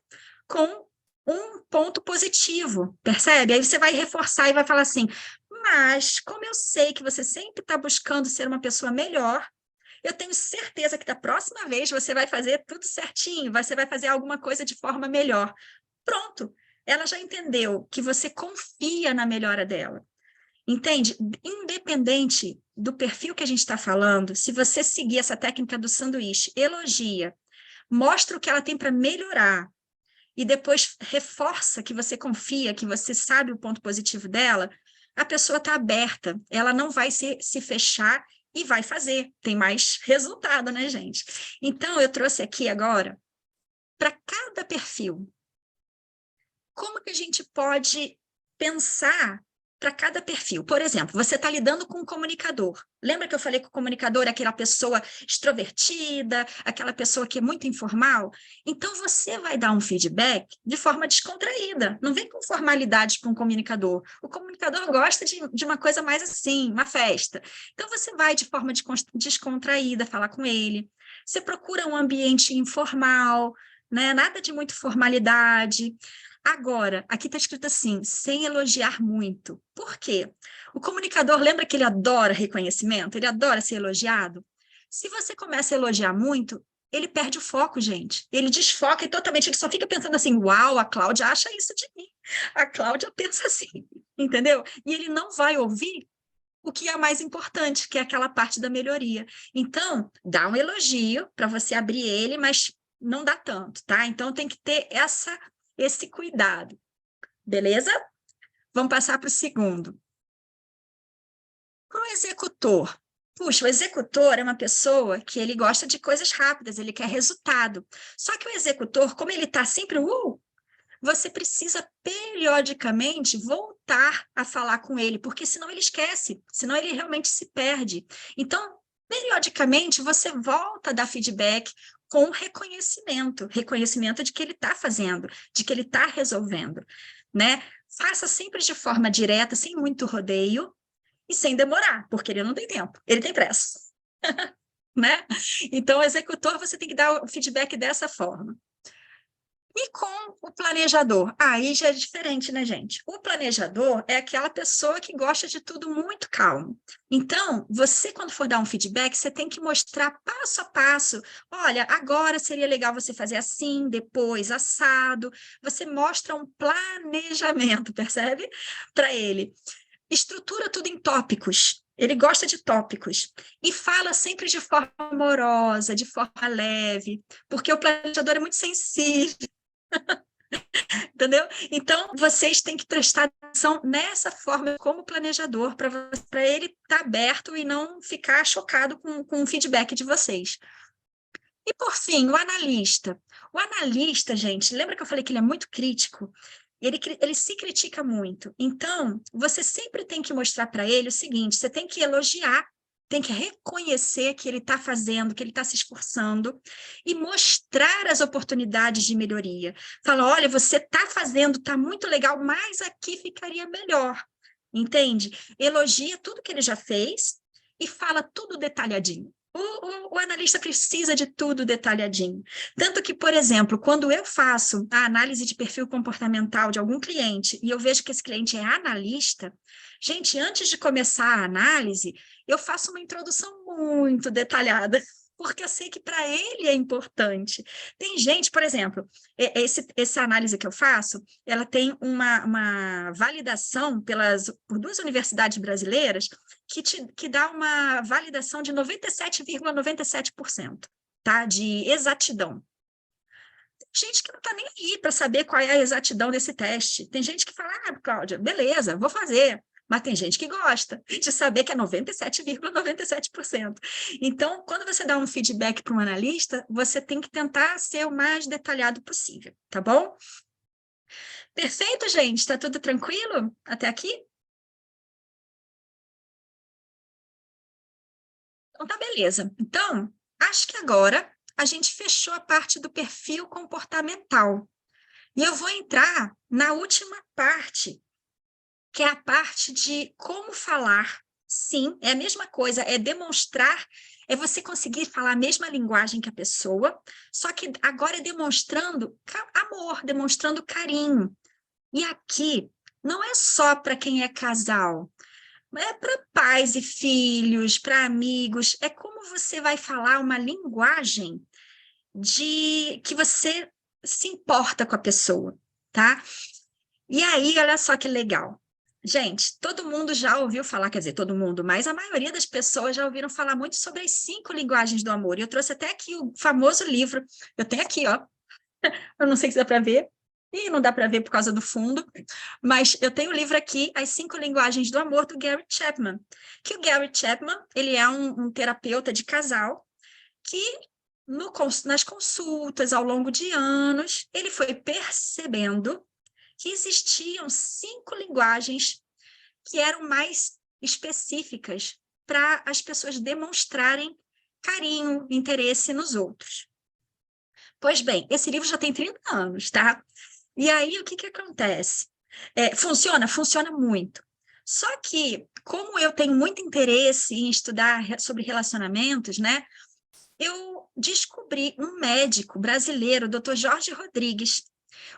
com um ponto positivo, percebe? Aí você vai reforçar e vai falar assim, mas como eu sei que você sempre está buscando ser uma pessoa melhor, eu tenho certeza que da próxima vez você vai fazer tudo certinho, você vai fazer alguma coisa de forma melhor. Pronto, ela já entendeu que você confia na melhora dela. Entende? Independente do perfil que a gente está falando, se você seguir essa técnica do sanduíche, elogia, mostra o que ela tem para melhorar, e depois reforça que você confia, que você sabe o ponto positivo dela, a pessoa está aberta, ela não vai se fechar e vai fazer, tem mais resultado, né, gente? Então, eu trouxe aqui agora, para cada perfil, como que a gente pode pensar para cada perfil? Por exemplo, você está lidando com um comunicador. Lembra que eu falei que o comunicador é aquela pessoa extrovertida, aquela pessoa que é muito informal? Então, você vai dar um feedback de forma descontraída. Não vem com formalidade para um comunicador. O comunicador gosta de uma coisa mais assim, uma festa. Então, você vai de forma descontraída falar com ele. Você procura um ambiente informal, né? Nada de muito formalidade. Agora, aqui está escrito assim, sem elogiar muito. Por quê? O comunicador, lembra que ele adora reconhecimento? Ele adora ser elogiado? Se você começa a elogiar muito, ele perde o foco, gente. Ele desfoca e totalmente, ele só fica pensando assim, uau, a Cláudia acha isso de mim. A Cláudia pensa assim, entendeu? E ele não vai ouvir o que é mais importante, que é aquela parte da melhoria. Então, dá um elogio para você abrir ele, mas não dá tanto, tá? Então, tem que ter esse cuidado, beleza? Vamos passar para o segundo. Para o executor. Puxa, o executor é uma pessoa que ele gosta de coisas rápidas, ele quer resultado. Só que o executor, como ele está sempre, você precisa periodicamente voltar a falar com ele, porque senão ele esquece, senão ele realmente se perde. Então, periodicamente, você volta a dar feedback com reconhecimento de que ele está fazendo, de que ele está resolvendo, né? Faça sempre de forma direta, sem muito rodeio e sem demorar, porque ele não tem tempo, ele tem pressa, né? Então, o executor, você tem que dar o feedback dessa forma. E com o planejador? Aí já é diferente, né, gente? O planejador é aquela pessoa que gosta de tudo muito calmo. Então, você, quando for dar um feedback, você tem que mostrar passo a passo. Olha, agora seria legal você fazer assim, depois assado. Você mostra um planejamento, percebe? Para ele. Estrutura tudo em tópicos. Ele gosta de tópicos. E fala sempre de forma amorosa, de forma leve, porque o planejador é muito sensível. Entendeu? Então, vocês têm que prestar atenção nessa forma como planejador, para ele estar aberto e não ficar chocado com o feedback de vocês. E, por fim, o analista. O analista, gente, lembra que eu falei que ele é muito crítico? Ele se critica muito. Então, você sempre tem que mostrar para ele o seguinte, você tem que elogiar, tem que reconhecer que ele está fazendo, que ele está se esforçando e mostrar as oportunidades de melhoria. Fala, olha, você está fazendo, está muito legal, mas aqui ficaria melhor, entende? Elogia tudo que ele já fez e fala tudo detalhadinho. O analista precisa de tudo detalhadinho. Tanto que, por exemplo, quando eu faço a análise de perfil comportamental de algum cliente e eu vejo que esse cliente é analista, gente, antes de começar a análise, eu faço uma introdução muito detalhada, porque eu sei que para ele é importante. Tem gente, por exemplo, essa análise que eu faço, ela tem uma validação por 2 universidades brasileiras que dá uma validação de 97,97%, tá? De exatidão. Tem gente que não está nem aí para saber qual é a exatidão desse teste. Tem gente que fala, Cláudia, beleza, vou fazer. Mas tem gente que gosta de saber que é 97,97%. Então, quando você dá um feedback para um analista, você tem que tentar ser o mais detalhado possível, tá bom? Perfeito, gente? Está tudo tranquilo até aqui? Então, tá beleza. Então, acho que agora a gente fechou a parte do perfil comportamental. E eu vou entrar na última parte, que é a parte de como falar. Sim, é a mesma coisa, é demonstrar, é você conseguir falar a mesma linguagem que a pessoa, só que agora é demonstrando amor, demonstrando carinho. E aqui não é só para quem é casal, é para pais e filhos, para amigos, é como você vai falar uma linguagem de que você se importa com a pessoa, tá? E aí, olha só que legal. Gente, todo mundo já ouviu falar, quer dizer, todo mundo, mas a maioria das pessoas já ouviram falar muito sobre as 5 linguagens do amor. E eu trouxe até aqui o famoso livro, eu tenho aqui, ó, eu não sei se dá para ver, E não dá para ver por causa do fundo, mas eu tenho o livro aqui, As 5 Linguagens do Amor, do Gary Chapman, que o Gary Chapman, ele é um terapeuta de casal que nas consultas, ao longo de anos, ele foi percebendo que existiam 5 linguagens que eram mais específicas para as pessoas demonstrarem carinho, interesse nos outros. Pois bem, esse livro já tem 30 anos, tá? E aí, o que acontece? Funciona? Funciona muito. Só que, como eu tenho muito interesse em estudar sobre relacionamentos, né? Eu descobri um médico brasileiro, o Dr. Jorge Rodrigues.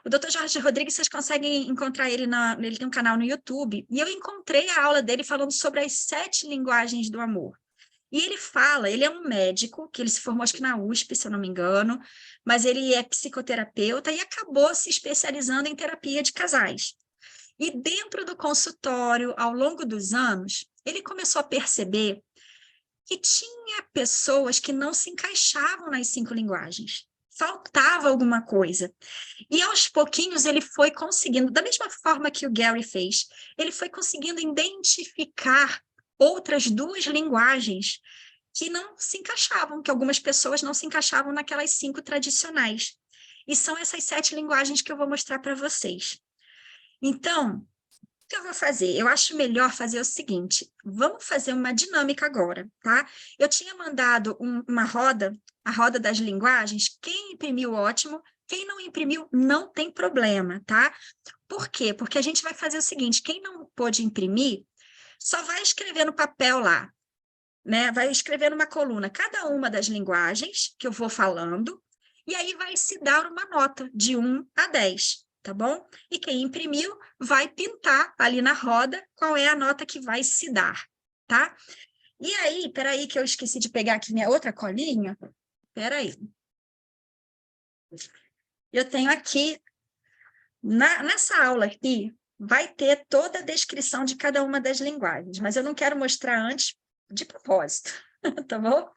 O Dr. Jorge Rodrigues, vocês conseguem encontrar ele, ele tem um canal no YouTube, e eu encontrei a aula dele falando sobre as 7 linguagens do amor. E ele fala, ele é um médico, que ele se formou acho que na USP, se eu não me engano, mas ele é psicoterapeuta e acabou se especializando em terapia de casais. E dentro do consultório, ao longo dos anos, ele começou a perceber que tinha pessoas que não se encaixavam nas 5 linguagens. Faltava alguma coisa. E aos pouquinhos ele foi conseguindo, da mesma forma que o Gary fez, ele foi conseguindo identificar outras 2 linguagens que não se encaixavam, que algumas pessoas não se encaixavam naquelas 5 tradicionais. E são essas 7 linguagens que eu vou mostrar para vocês. Então, o que eu vou fazer? Eu acho melhor fazer o seguinte, vamos fazer uma dinâmica agora, tá? Eu tinha mandado uma roda, a roda das linguagens, quem imprimiu, ótimo, quem não imprimiu, não tem problema, tá? Por quê? Porque a gente vai fazer o seguinte, quem não pôde imprimir, só vai escrever no papel lá, né? Vai escrever numa coluna cada uma das linguagens que eu vou falando, e aí vai se dar uma nota de 1 a 10, tá bom? E quem imprimiu vai pintar ali na roda qual é a nota que vai se dar, tá? E aí, peraí que eu esqueci de pegar aqui minha outra colinha, peraí. Eu tenho aqui, nessa aula aqui, vai ter toda a descrição de cada uma das linguagens, mas eu não quero mostrar antes de propósito, tá bom?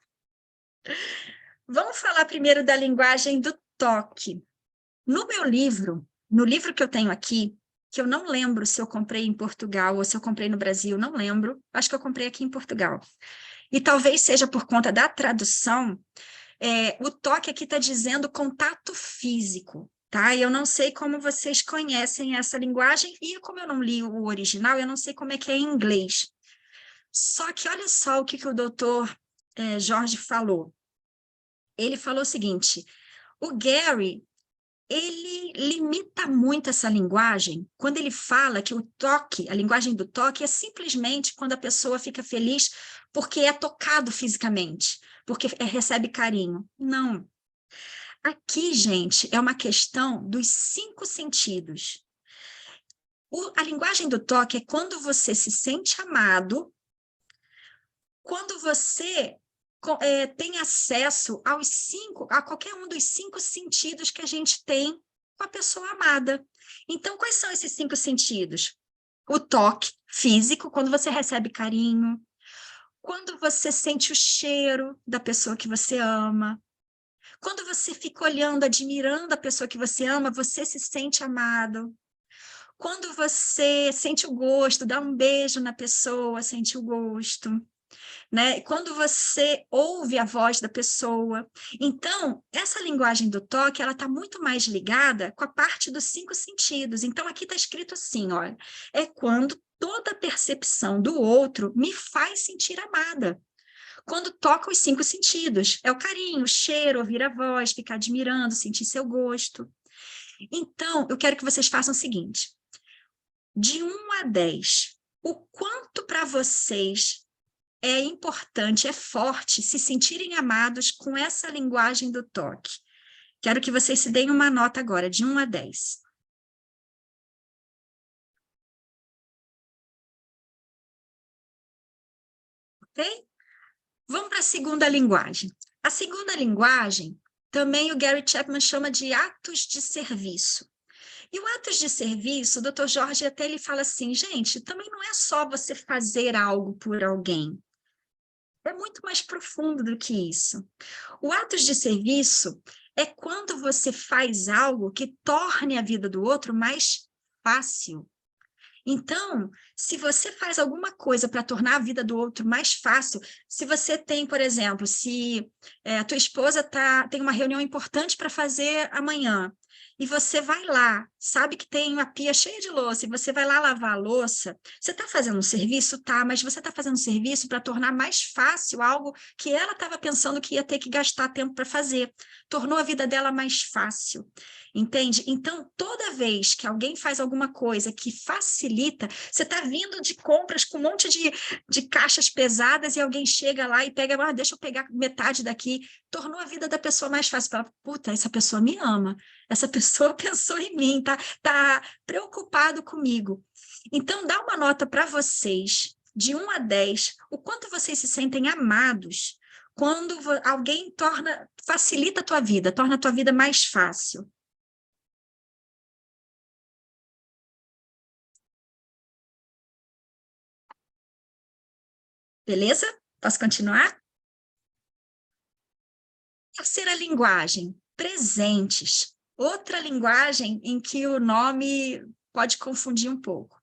Vamos falar primeiro da linguagem do toque. No meu livro, no livro que eu tenho aqui, que eu não lembro se eu comprei em Portugal ou se eu comprei no Brasil, não lembro, acho que eu comprei aqui em Portugal. E talvez seja por conta da tradução, o toque aqui está dizendo contato físico, tá? E eu não sei como vocês conhecem essa linguagem, e como eu não li o original, eu não sei como é que é em inglês. Só que olha só o que o doutor Jorge falou. Ele falou o seguinte, o Gary, ele limita muito essa linguagem quando ele fala que o toque, a linguagem do toque, é simplesmente quando a pessoa fica feliz porque é tocado fisicamente, porque recebe carinho. Não. Aqui, gente, é uma questão dos 5 sentidos. A linguagem do toque é quando você se sente amado, quando você tem acesso a qualquer um dos 5 sentidos que a gente tem com a pessoa amada. Então, quais são esses 5 sentidos? O toque físico, quando você recebe carinho, quando você sente o cheiro da pessoa que você ama, quando você fica olhando, admirando a pessoa que você ama, você se sente amado. Quando você sente o gosto, dá um beijo na pessoa, sente o gosto. Né? Quando você ouve a voz da pessoa. Então, essa linguagem do toque, ela está muito mais ligada com a parte dos 5 sentidos. Então, aqui está escrito assim, olha, é quando toda a percepção do outro me faz sentir amada. Quando toca os 5 sentidos, é o carinho, o cheiro, ouvir a voz, ficar admirando, sentir seu gosto. Então, eu quero que vocês façam o seguinte, de 1 a 10, o quanto para vocês é importante, é forte se sentirem amados com essa linguagem do toque. Quero que vocês se deem uma nota agora, de 1 a 10. Ok? Vamos para a segunda linguagem. A segunda linguagem, também o Gary Chapman chama de atos de serviço. E o atos de serviço, o Dr. Jorge até ele fala assim, gente, também não é só você fazer algo por alguém. É muito mais profundo do que isso. O atos de serviço é quando você faz algo que torne a vida do outro mais fácil. Então, se você faz alguma coisa para tornar a vida do outro mais fácil, se você tem, por exemplo, se a tua esposa tem uma reunião importante para fazer amanhã, e você vai lá, sabe que tem uma pia cheia de louça, e você vai lá lavar a louça, você está fazendo um serviço? Tá, mas você está fazendo um serviço para tornar mais fácil algo que ela estava pensando que ia ter que gastar tempo para fazer. Tornou a vida dela mais fácil. Entende? Então, toda vez que alguém faz alguma coisa que facilita, você está vindo de compras com um monte de caixas pesadas e alguém chega lá e pega, deixa eu pegar metade daqui, tornou a vida da pessoa mais fácil. Fala, puta, essa pessoa me ama, essa pessoa pensou em mim, tá preocupado comigo. Então, dá uma nota para vocês, de 1 a 10, o quanto vocês se sentem amados quando alguém facilita a tua vida, torna a tua vida mais fácil. Beleza? Posso continuar? Terceira linguagem, presentes. Outra linguagem em que o nome pode confundir um pouco.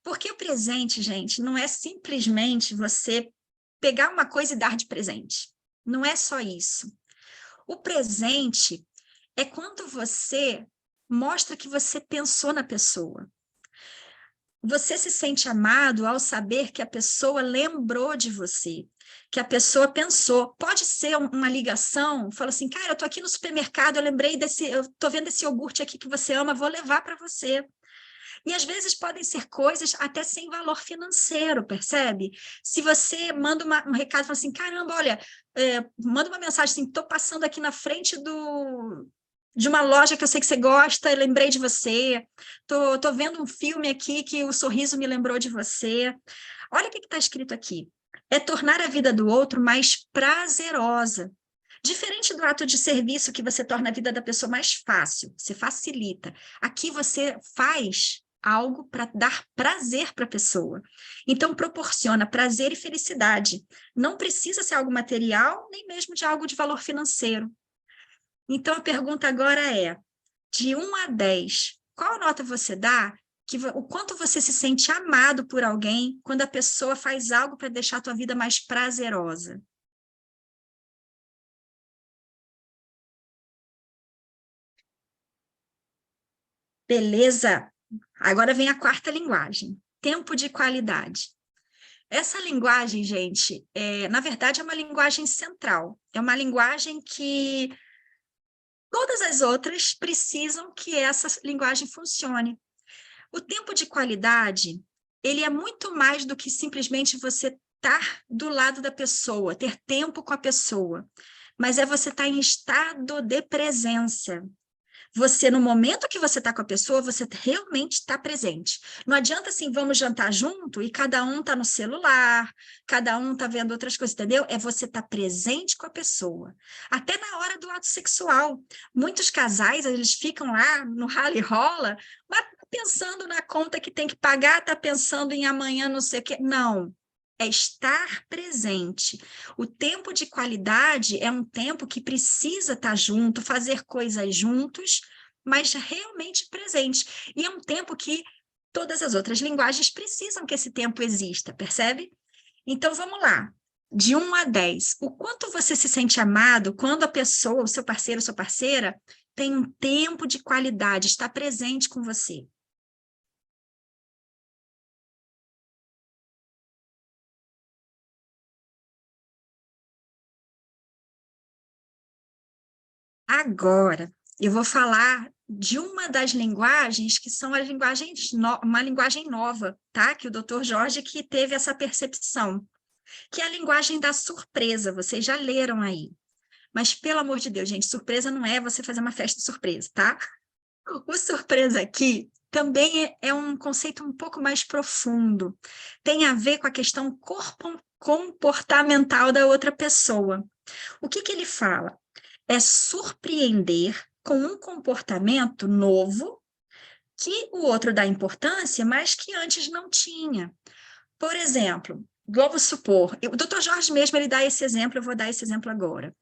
Porque o presente, gente, não é simplesmente você pegar uma coisa e dar de presente. Não é só isso. O presente é quando você mostra que você pensou na pessoa. Você se sente amado ao saber que a pessoa lembrou de você, que a pessoa pensou. Pode ser uma ligação, fala assim, cara, eu tô aqui no supermercado, eu tô vendo esse iogurte aqui que você ama, vou levar para você. E às vezes podem ser coisas até sem valor financeiro, percebe? Se você manda um recado, fala assim, caramba, olha, manda uma mensagem assim, estou passando aqui na frente de uma loja que eu sei que você gosta, eu lembrei de você, tô vendo um filme aqui que o sorriso me lembrou de você. Olha o que está escrito aqui. É tornar a vida do outro mais prazerosa. Diferente do ato de serviço que você torna a vida da pessoa mais fácil, você facilita. Aqui você faz algo para dar prazer para a pessoa. Então, proporciona prazer e felicidade. Não precisa ser algo material, nem mesmo de algo de valor financeiro. Então, a pergunta agora é, de 1 a 10, qual nota você dá? O quanto você se sente amado por alguém quando a pessoa faz algo para deixar a tua vida mais prazerosa? Beleza? Agora vem a quarta linguagem, tempo de qualidade. Essa linguagem, gente, na verdade é uma linguagem central. É uma linguagem que todas as outras precisam que essa linguagem funcione. O tempo de qualidade, ele é muito mais do que simplesmente você estar do lado da pessoa, ter tempo com a pessoa, mas é você estar em estado de presença. Você, no momento que você está com a pessoa, você realmente está presente. Não adianta assim, vamos jantar junto e cada um está no celular, cada um está vendo outras coisas, entendeu? É você estar presente com a pessoa. Até na hora do ato sexual. Muitos casais, eles ficam lá no rala e rola, mas pensando na conta que tem que pagar, está pensando em amanhã não sei o quê. Não. É estar presente. O tempo de qualidade é um tempo que precisa estar junto, fazer coisas juntos, mas realmente presente. E é um tempo que todas as outras linguagens precisam que esse tempo exista, percebe? Então, vamos lá. De 1 a 10, o quanto você se sente amado quando a pessoa, o seu parceiro, sua parceira, tem um tempo de qualidade, está presente com você? Agora, eu vou falar de uma das linguagens que são as linguagens uma linguagem nova, tá? Que o Dr. Jorge que teve essa percepção, que é a linguagem da surpresa, vocês já leram aí. Mas, pelo amor de Deus, gente, surpresa não é você fazer uma festa surpresa, tá? O surpresa aqui também é um conceito um pouco mais profundo. Tem a ver com a questão comportamental da outra pessoa. O que ele fala? É surpreender com um comportamento novo que o outro dá importância, mas que antes não tinha. Por exemplo, vamos supor, o Dr. Jorge mesmo, ele dá esse exemplo, eu vou dar esse exemplo agora,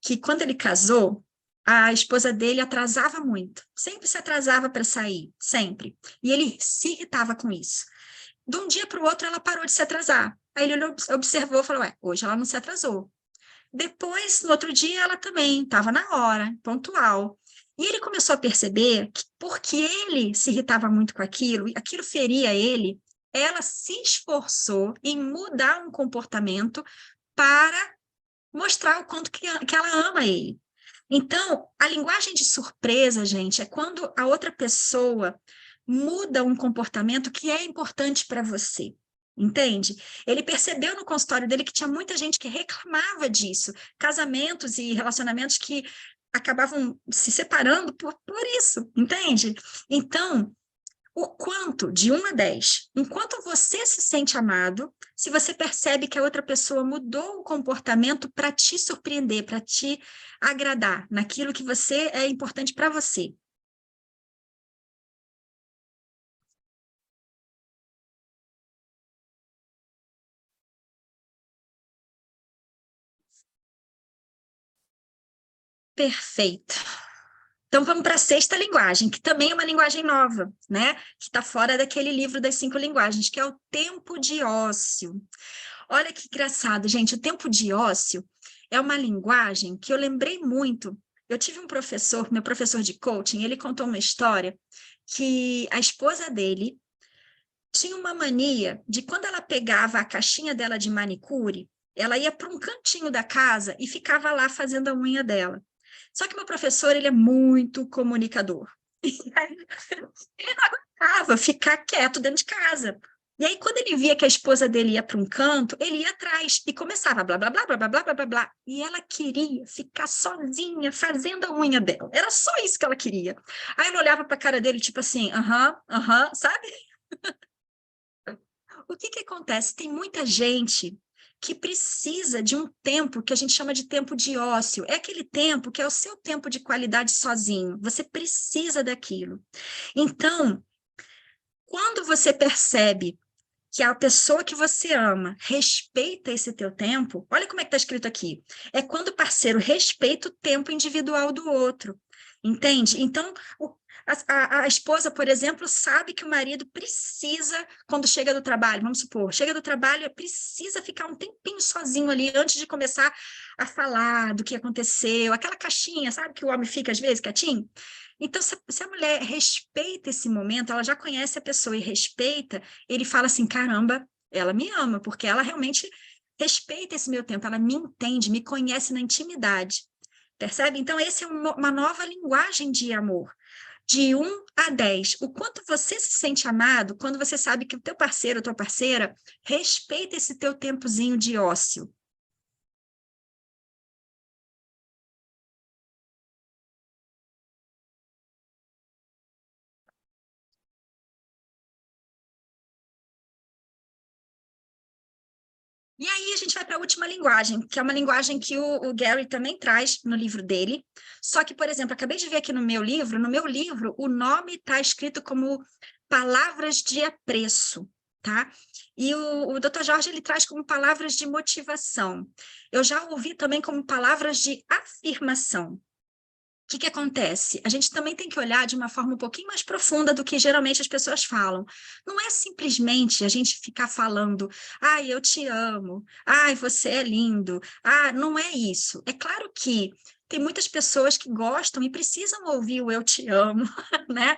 que quando ele casou, a esposa dele atrasava muito, sempre se atrasava para sair, sempre. E ele se irritava com isso. De um dia para o outro, ela parou de se atrasar. Aí ele observou e falou, hoje ela não se atrasou. Depois, no outro dia, ela também estava na hora, pontual. E ele começou a perceber que, porque ele se irritava muito com aquilo, e aquilo feria ele, ela se esforçou em mudar um comportamento para mostrar o quanto que ela ama ele. Então, a linguagem de surpresa, gente, é quando a outra pessoa muda um comportamento que é importante para você. Entende? Ele percebeu no consultório dele que tinha muita gente que reclamava disso, casamentos e relacionamentos que acabavam se separando por isso, entende? Então, o quanto, de 1 a 10, enquanto você se sente amado, se você percebe que a outra pessoa mudou o comportamento para te surpreender, para te agradar, naquilo que você é importante para você. Perfeito. Então, vamos para a 6ª linguagem, que também é uma linguagem nova, né? Que está fora daquele livro das 5 linguagens, que é o tempo de ócio. Olha que engraçado, gente, o tempo de ócio é uma linguagem que eu lembrei muito. Eu tive um professor, meu professor de coaching, ele contou uma história que a esposa dele tinha uma mania de quando ela pegava a caixinha dela de manicure, ela ia para um cantinho da casa e ficava lá fazendo a unha dela. Só que meu professor, ele é muito comunicador. Ele não aguentava ficar quieto dentro de casa. E aí, quando ele via que a esposa dele ia para um canto, ele ia atrás e começava blá, blá, blá, blá, blá, blá, blá, blá, blá. E ela queria ficar sozinha fazendo a unha dela. Era só isso que ela queria. Aí ela olhava para a cara dele, tipo assim, sabe? O que acontece? Tem muita gente que precisa de um tempo que a gente chama de tempo de ócio. É aquele tempo que é o seu tempo de qualidade sozinho. Você precisa daquilo. Então, quando você percebe que a pessoa que você ama respeita esse teu tempo, olha como é que está escrito aqui. É quando o parceiro respeita o tempo individual do outro. Entende? Então, a esposa, por exemplo, sabe que o marido precisa, quando chega do trabalho, vamos supor, chega do trabalho, precisa ficar um tempinho sozinho ali antes de começar a falar do que aconteceu, aquela caixinha, sabe, que o homem fica às vezes quietinho? Então, se a mulher respeita esse momento, ela já conhece a pessoa e respeita, ele fala assim, caramba, ela me ama, porque ela realmente respeita esse meu tempo, ela me entende, me conhece na intimidade. Percebe? Então, essa é uma nova linguagem de amor. De 1 a 10, o quanto você se sente amado quando você sabe que o teu parceiro ou tua parceira respeita esse teu tempozinho de ócio. E aí a gente vai para a última linguagem, que é uma linguagem que o Gary também traz no livro dele. Só que, por exemplo, acabei de ver aqui no meu livro o nome está escrito como palavras de apreço, tá? E o Dr. Jorge, ele traz como palavras de motivação. Eu já ouvi também como palavras de afirmação. O que acontece? A gente também tem que olhar de uma forma um pouquinho mais profunda do que geralmente as pessoas falam. Não é simplesmente a gente ficar falando, ai, eu te amo, ai, você é lindo, não é isso. É claro que tem muitas pessoas que gostam e precisam ouvir o eu te amo, né?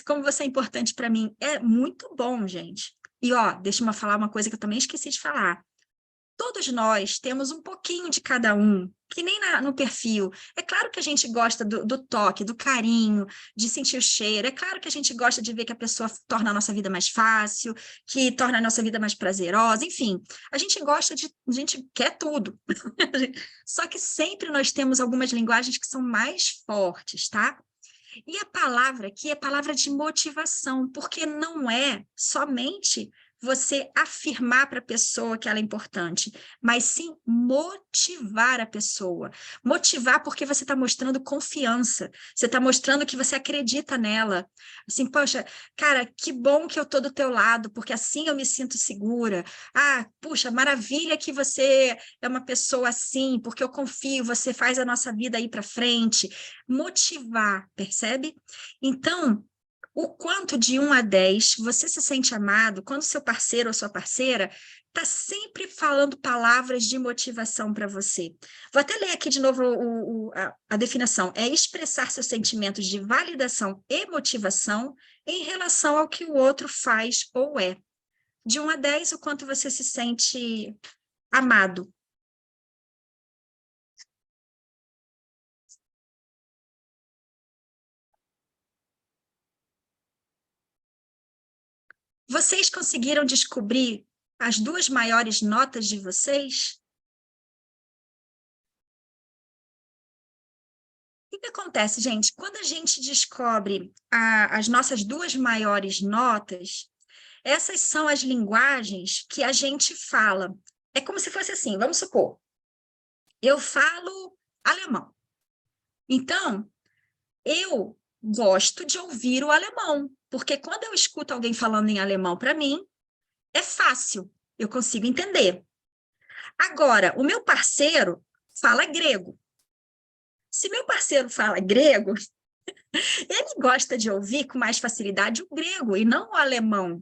Como você é importante para mim. É muito bom, gente. E, deixa eu falar uma coisa que eu também esqueci de falar. Todos nós temos um pouquinho de cada um, que nem no perfil. É claro que a gente gosta do toque, do carinho, de sentir o cheiro. É claro que a gente gosta de ver que a pessoa torna a nossa vida mais fácil, que torna a nossa vida mais prazerosa. Enfim, a gente quer tudo. Só que sempre nós temos algumas linguagens que são mais fortes, tá? E a palavra aqui é palavra de motivação, porque não é somente você afirmar para a pessoa que ela é importante, mas sim motivar a pessoa. Motivar porque você está mostrando confiança, você está mostrando que você acredita nela. Assim, poxa, cara, que bom que eu estou do teu lado, porque assim eu me sinto segura. Ah, puxa, maravilha que você é uma pessoa assim, porque eu confio, você faz a nossa vida ir para frente. Motivar, percebe? Então, o quanto de 1 a 10 você se sente amado quando seu parceiro ou sua parceira está sempre falando palavras de motivação para você. Vou até ler aqui de novo a definição. É expressar seus sentimentos de validação e motivação em relação ao que o outro faz ou é. De 1 a 10, o quanto você se sente amado. Vocês conseguiram descobrir as 2 maiores notas de vocês? O que acontece, gente? Quando a gente descobre as nossas 2 maiores notas, essas são as linguagens que a gente fala. É como se fosse assim, vamos supor, eu falo alemão. Então, eu gosto de ouvir o alemão, porque quando eu escuto alguém falando em alemão para mim, é fácil, eu consigo entender. Agora, o meu parceiro fala grego. Se meu parceiro fala grego, ele gosta de ouvir com mais facilidade o grego e não o alemão.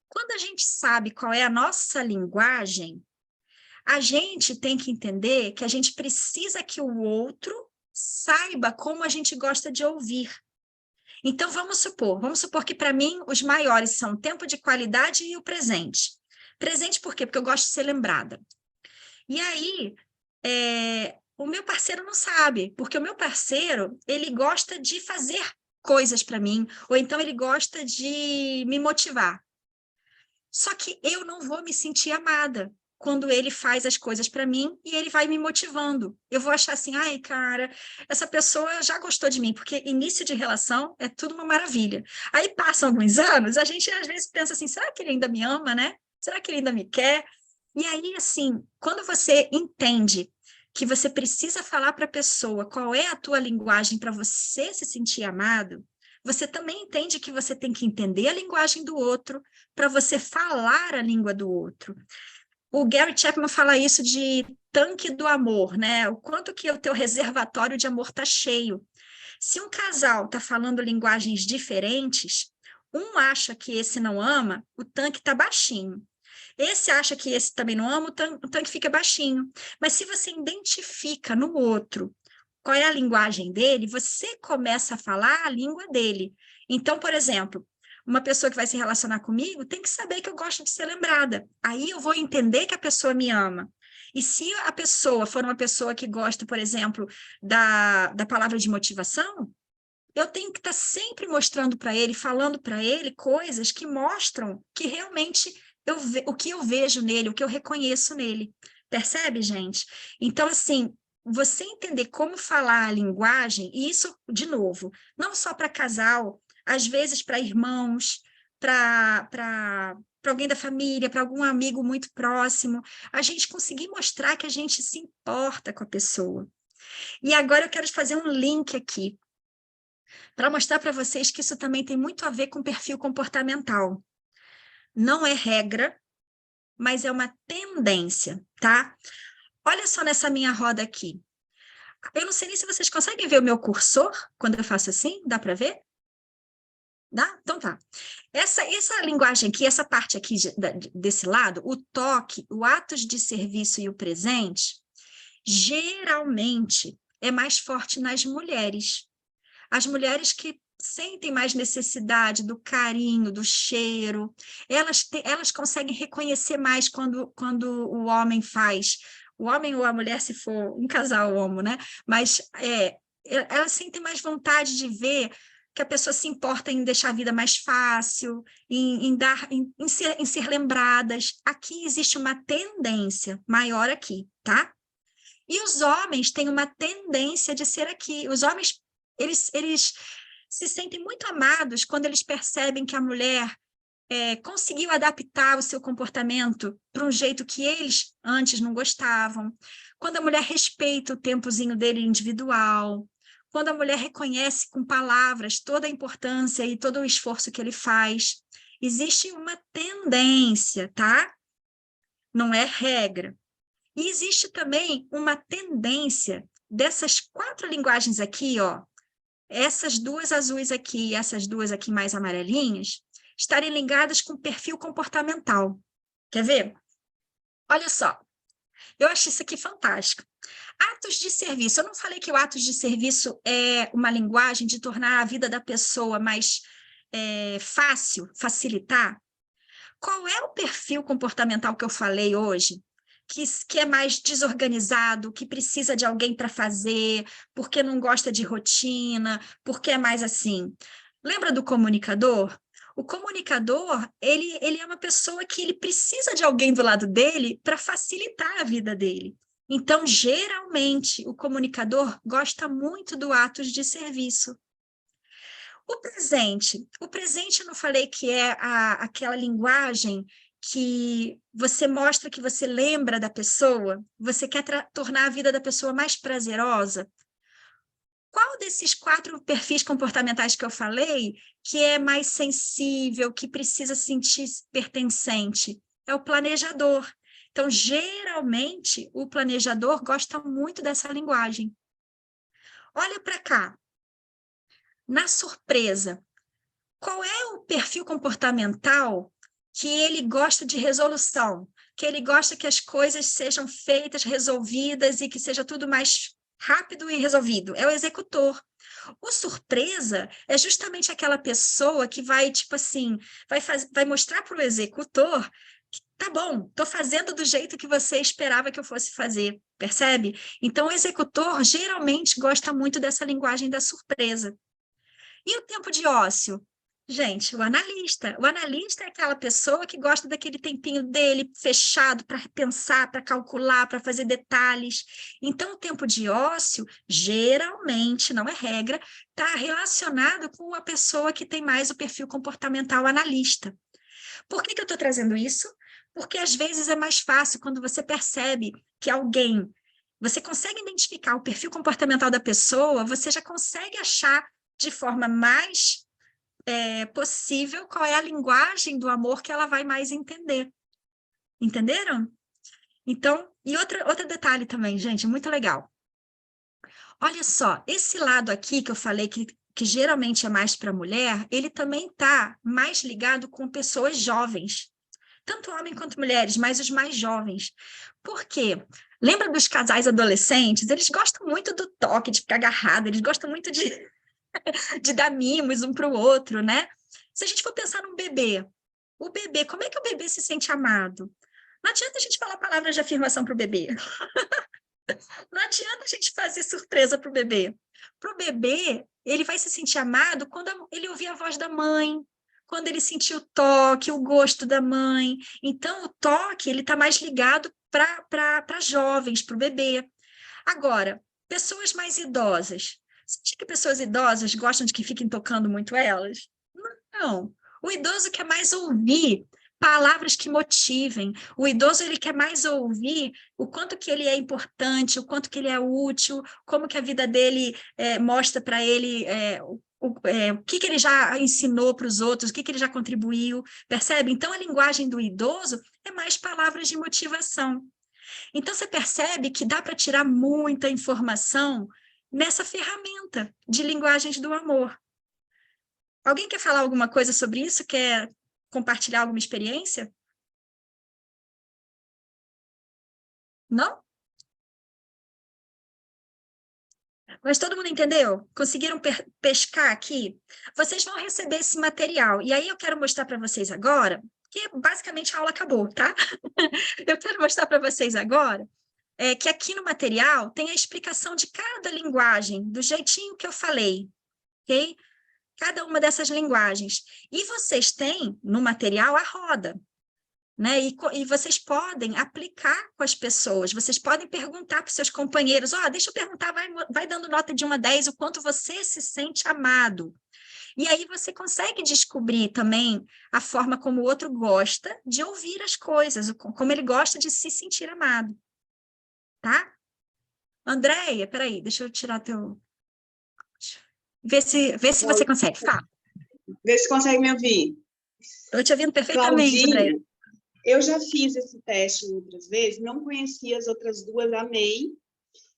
Quando a gente sabe qual é a nossa linguagem, a gente tem que entender que a gente precisa que o outro saiba como a gente gosta de ouvir. Então, vamos supor que para mim os maiores são o tempo de qualidade e o presente. Presente por quê? Porque eu gosto de ser lembrada. E aí, o meu parceiro não sabe, porque o meu parceiro, ele gosta de fazer coisas para mim, ou então ele gosta de me motivar. Só que eu não vou me sentir amada quando ele faz as coisas para mim e ele vai me motivando. Eu vou achar assim, ai, cara, essa pessoa já gostou de mim, porque início de relação é tudo uma maravilha. Aí passam alguns anos, a gente às vezes pensa assim, será que ele ainda me ama, né? Será que ele ainda me quer? E aí, assim, quando você entende que você precisa falar para a pessoa qual é a tua linguagem para você se sentir amado, você também entende que você tem que entender a linguagem do outro para você falar a língua do outro. O Gary Chapman fala isso de tanque do amor, né? O quanto que o teu reservatório de amor está cheio. Se um casal está falando linguagens diferentes, um acha que esse não ama, o tanque está baixinho. Esse acha que esse também não ama, o tanque fica baixinho. Mas se você identifica no outro qual é a linguagem dele, você começa a falar a língua dele. Então, por exemplo, uma pessoa que vai se relacionar comigo tem que saber que eu gosto de ser lembrada. Aí eu vou entender que a pessoa me ama. E se a pessoa for uma pessoa que gosta, por exemplo, da palavra de motivação, eu tenho que estar sempre mostrando para ele, falando para ele coisas que mostram que realmente o que eu vejo nele, o que eu reconheço nele. Percebe, gente? Então, assim, você entender como falar a linguagem, e isso, de novo, não só para casal, às vezes para irmãos, para alguém da família, para algum amigo muito próximo, a gente conseguir mostrar que a gente se importa com a pessoa. E agora eu quero fazer um link aqui, para mostrar para vocês que isso também tem muito a ver com perfil comportamental. Não é regra, mas é uma tendência, tá? Olha só nessa minha roda aqui. Eu não sei nem se vocês conseguem ver o meu cursor quando eu faço assim, dá para ver? Dá? Então tá. Essa linguagem aqui, essa parte aqui desse lado, o toque, o atos de serviço e o presente, geralmente é mais forte nas mulheres. As mulheres que sentem mais necessidade do carinho, do cheiro, elas conseguem reconhecer mais quando o homem faz. O homem ou a mulher, se for um casal homo, né? Mas elas sentem mais vontade de ver que a pessoa se importa em deixar a vida mais fácil, em ser lembradas. Aqui existe uma tendência maior aqui, tá? E os homens têm uma tendência de ser aqui. Os homens, eles se sentem muito amados quando eles percebem que a mulher conseguiu adaptar o seu comportamento para um jeito que eles antes não gostavam, quando a mulher respeita o tempozinho dele individual, quando a mulher reconhece com palavras toda a importância e todo o esforço que ele faz. Existe uma tendência, tá? Não é regra. E existe também uma tendência dessas 4 linguagens aqui, ó, essas 2 azuis aqui e essas 2 aqui mais amarelinhas, estarem ligadas com perfil comportamental. Quer ver? Olha só, eu acho isso aqui fantástico. Atos de serviço. Eu não falei que o atos de serviço é uma linguagem de tornar a vida da pessoa mais fácil, facilitar? Qual é o perfil comportamental que eu falei hoje? Que é mais desorganizado, que precisa de alguém para fazer, porque não gosta de rotina, porque é mais assim. Lembra do comunicador? O comunicador, ele é uma pessoa que ele precisa de alguém do lado dele para facilitar a vida dele. Então, geralmente, o comunicador gosta muito do atos de serviço. O presente eu não falei que é aquela linguagem que você mostra que você lembra da pessoa, você quer tornar a vida da pessoa mais prazerosa. Qual desses 4 perfis comportamentais que eu falei que é mais sensível, que precisa sentir pertencente? É o planejador. Então, geralmente, o planejador gosta muito dessa linguagem. Olha para cá. Na surpresa, qual é o perfil comportamental que ele gosta de resolução, que ele gosta que as coisas sejam feitas, resolvidas e que seja tudo mais rápido e resolvido? É o executor. O surpresa é justamente aquela pessoa que vai, tipo assim, vai mostrar para o executor que tá bom, estou fazendo do jeito que você esperava que eu fosse fazer, percebe? Então, o executor geralmente gosta muito dessa linguagem da surpresa. E o tempo de ócio? Gente, o analista. O analista é aquela pessoa que gosta daquele tempinho dele fechado para pensar, para calcular, para fazer detalhes. Então, o tempo de ócio, geralmente, não é regra, está relacionado com a pessoa que tem mais o perfil comportamental analista. Por que eu estou trazendo isso? Porque às vezes é mais fácil quando você percebe que alguém, você consegue identificar o perfil comportamental da pessoa, você já consegue achar de forma mais possível qual é a linguagem do amor que ela vai mais entender. Entenderam? Então, e outro detalhe também, gente, muito legal. Olha só, esse lado aqui que eu falei que geralmente é mais para mulher, ele também está mais ligado com pessoas jovens. Tanto homens quanto mulheres, mas os mais jovens. Por quê? Lembra dos casais adolescentes? Eles gostam muito do toque, de ficar agarrado, eles gostam muito de dar mimos um para o outro, né? Se a gente for pensar num bebê, o bebê, como é que o bebê se sente amado? Não adianta a gente falar palavras de afirmação para o bebê. Não adianta a gente fazer surpresa para o bebê. Para o bebê, ele vai se sentir amado quando ele ouvir a voz da mãe, quando ele sentir o toque, o gosto da mãe. Então, o toque, ele está mais ligado para jovens, para o bebê. Agora, pessoas mais idosas. Você acha que pessoas idosas gostam de que fiquem tocando muito elas? Não. O idoso quer mais ouvir palavras que motivem. O idoso ele quer mais ouvir o quanto que ele é importante, o quanto que ele é útil, como que a vida dele mostra para ele o que ele já ensinou para os outros, o que ele já contribuiu, percebe? Então, a linguagem do idoso é mais palavras de motivação. Então, você percebe que dá para tirar muita informação nessa ferramenta de linguagens do amor. Alguém quer falar alguma coisa sobre isso? Quer compartilhar alguma experiência? Não? Mas todo mundo entendeu? Conseguiram pescar aqui? Vocês vão receber esse material. E aí eu quero mostrar para vocês agora, que basicamente a aula acabou, tá? Eu quero mostrar para vocês agora que aqui no material tem a explicação de cada linguagem, do jeitinho que eu falei, ok? Cada uma dessas linguagens. E vocês têm no material a roda, né? E vocês podem aplicar com as pessoas, vocês podem perguntar para os seus companheiros, deixa eu perguntar, vai dando nota de 1 a 10 o quanto você se sente amado. E aí você consegue descobrir também a forma como o outro gosta de ouvir as coisas, como ele gosta de se sentir amado, tá? Andréia, peraí, deixa eu tirar teu... Vê se você consegue, fala. Vê se consegue me ouvir. Estou te ouvindo perfeitamente, Claudinha, Andréia. eu já fiz esse teste outras vezes, não conhecia as outras duas, amei.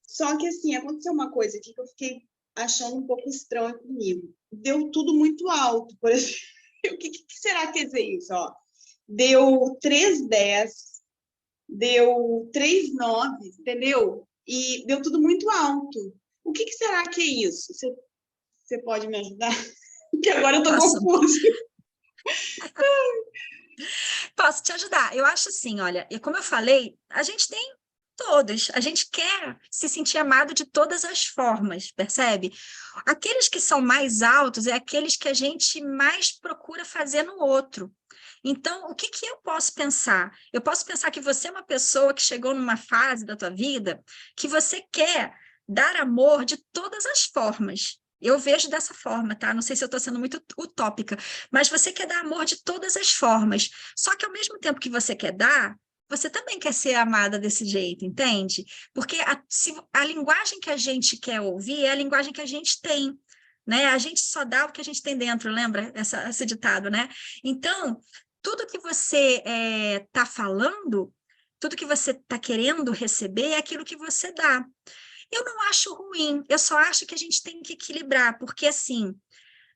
Só que, assim, aconteceu uma coisa aqui que eu fiquei achando um pouco estranho comigo. Deu tudo muito alto, por exemplo. O que será que quer dizer isso? Ó, deu 3,10, deu 3,9, entendeu? E deu tudo muito alto. O que será que é isso? Você pode me ajudar? Porque agora eu estou confusa. Posso te ajudar. Eu acho assim, olha, e como eu falei, a gente tem todos, a gente quer se sentir amado de todas as formas, percebe? Aqueles que são mais altos é aqueles que a gente mais procura fazer no outro. Então, o que eu posso pensar? Eu posso pensar que você é uma pessoa que chegou numa fase da tua vida que você quer dar amor de todas as formas. Eu vejo dessa forma, tá? Não sei se eu estou sendo muito utópica, mas você quer dar amor de todas as formas. Só que ao mesmo tempo que você quer dar, você também quer ser amada desse jeito, entende? Porque a linguagem que a gente quer ouvir é a linguagem que a gente tem, né? A gente só dá o que a gente tem dentro, lembra esse ditado, né? Então, tudo que você está falando, tudo que você está querendo receber é aquilo que você dá. Eu não acho ruim, eu só acho que a gente tem que equilibrar, porque assim,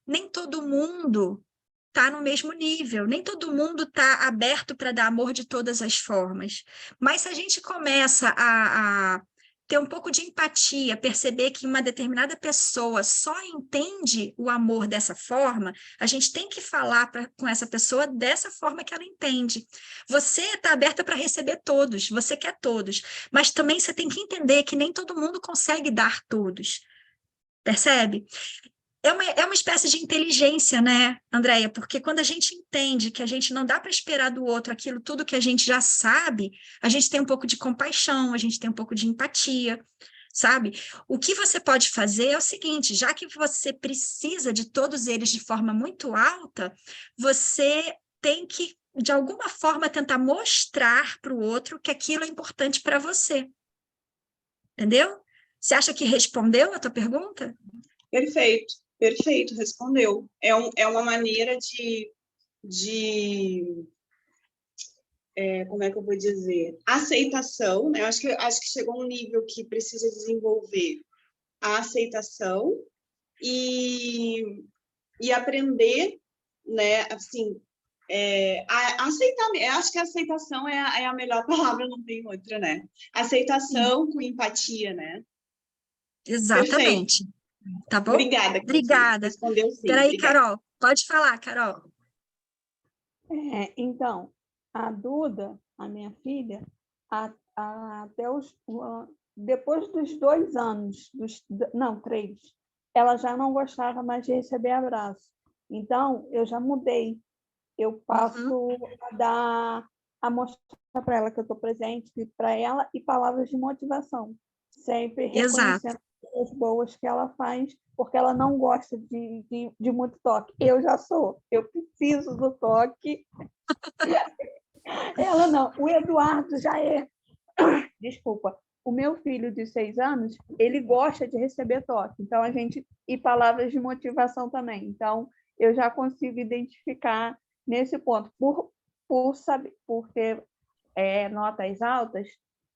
nem todo mundo está no mesmo nível, nem todo mundo está aberto para dar amor de todas as formas. Mas se a gente começa a ter um pouco de empatia, perceber que uma determinada pessoa só entende o amor dessa forma, a gente tem que falar com essa pessoa dessa forma que ela entende. Você está aberta para receber todos, você quer todos, mas também você tem que entender que nem todo mundo consegue dar todos. Percebe? É uma espécie de inteligência, né, Andréia? Porque quando a gente entende que a gente não dá para esperar do outro aquilo tudo que a gente já sabe, a gente tem um pouco de compaixão, a gente tem um pouco de empatia, sabe? O que você pode fazer é o seguinte, já que você precisa de todos eles de forma muito alta, você tem que, de alguma forma, tentar mostrar para o outro que aquilo é importante para você. Entendeu? Você acha que respondeu a tua pergunta? Perfeito, perfeito, respondeu. É uma maneira como é que eu vou dizer? Aceitação, né? Acho que chegou um nível que precisa desenvolver a aceitação e aprender, né? Assim, aceitar. Acho que a aceitação é a melhor palavra, não tem outra, né? Aceitação com empatia, né? Exatamente. Perfeito. Tá bom? Obrigada, Cristina. Obrigada. Respondeu sim. Peraí, Obrigada. Carol. Pode falar, Carol. Então, a Duda, a minha filha, até depois dos 2 anos, não, 3, ela já não gostava mais de receber abraço. Então, eu já mudei. Eu passo a mostrar para ela que eu estou presente para ela e palavras de motivação, sempre reconhecendo as coisas boas que ela faz, porque ela não gosta de muito toque. Eu já sou, eu preciso do toque. Ela não. O Eduardo já é. Desculpa. O meu filho de 6 anos, ele gosta de receber toque. Então, e palavras de motivação também. Então, eu já consigo identificar nesse ponto. Por ter notas altas,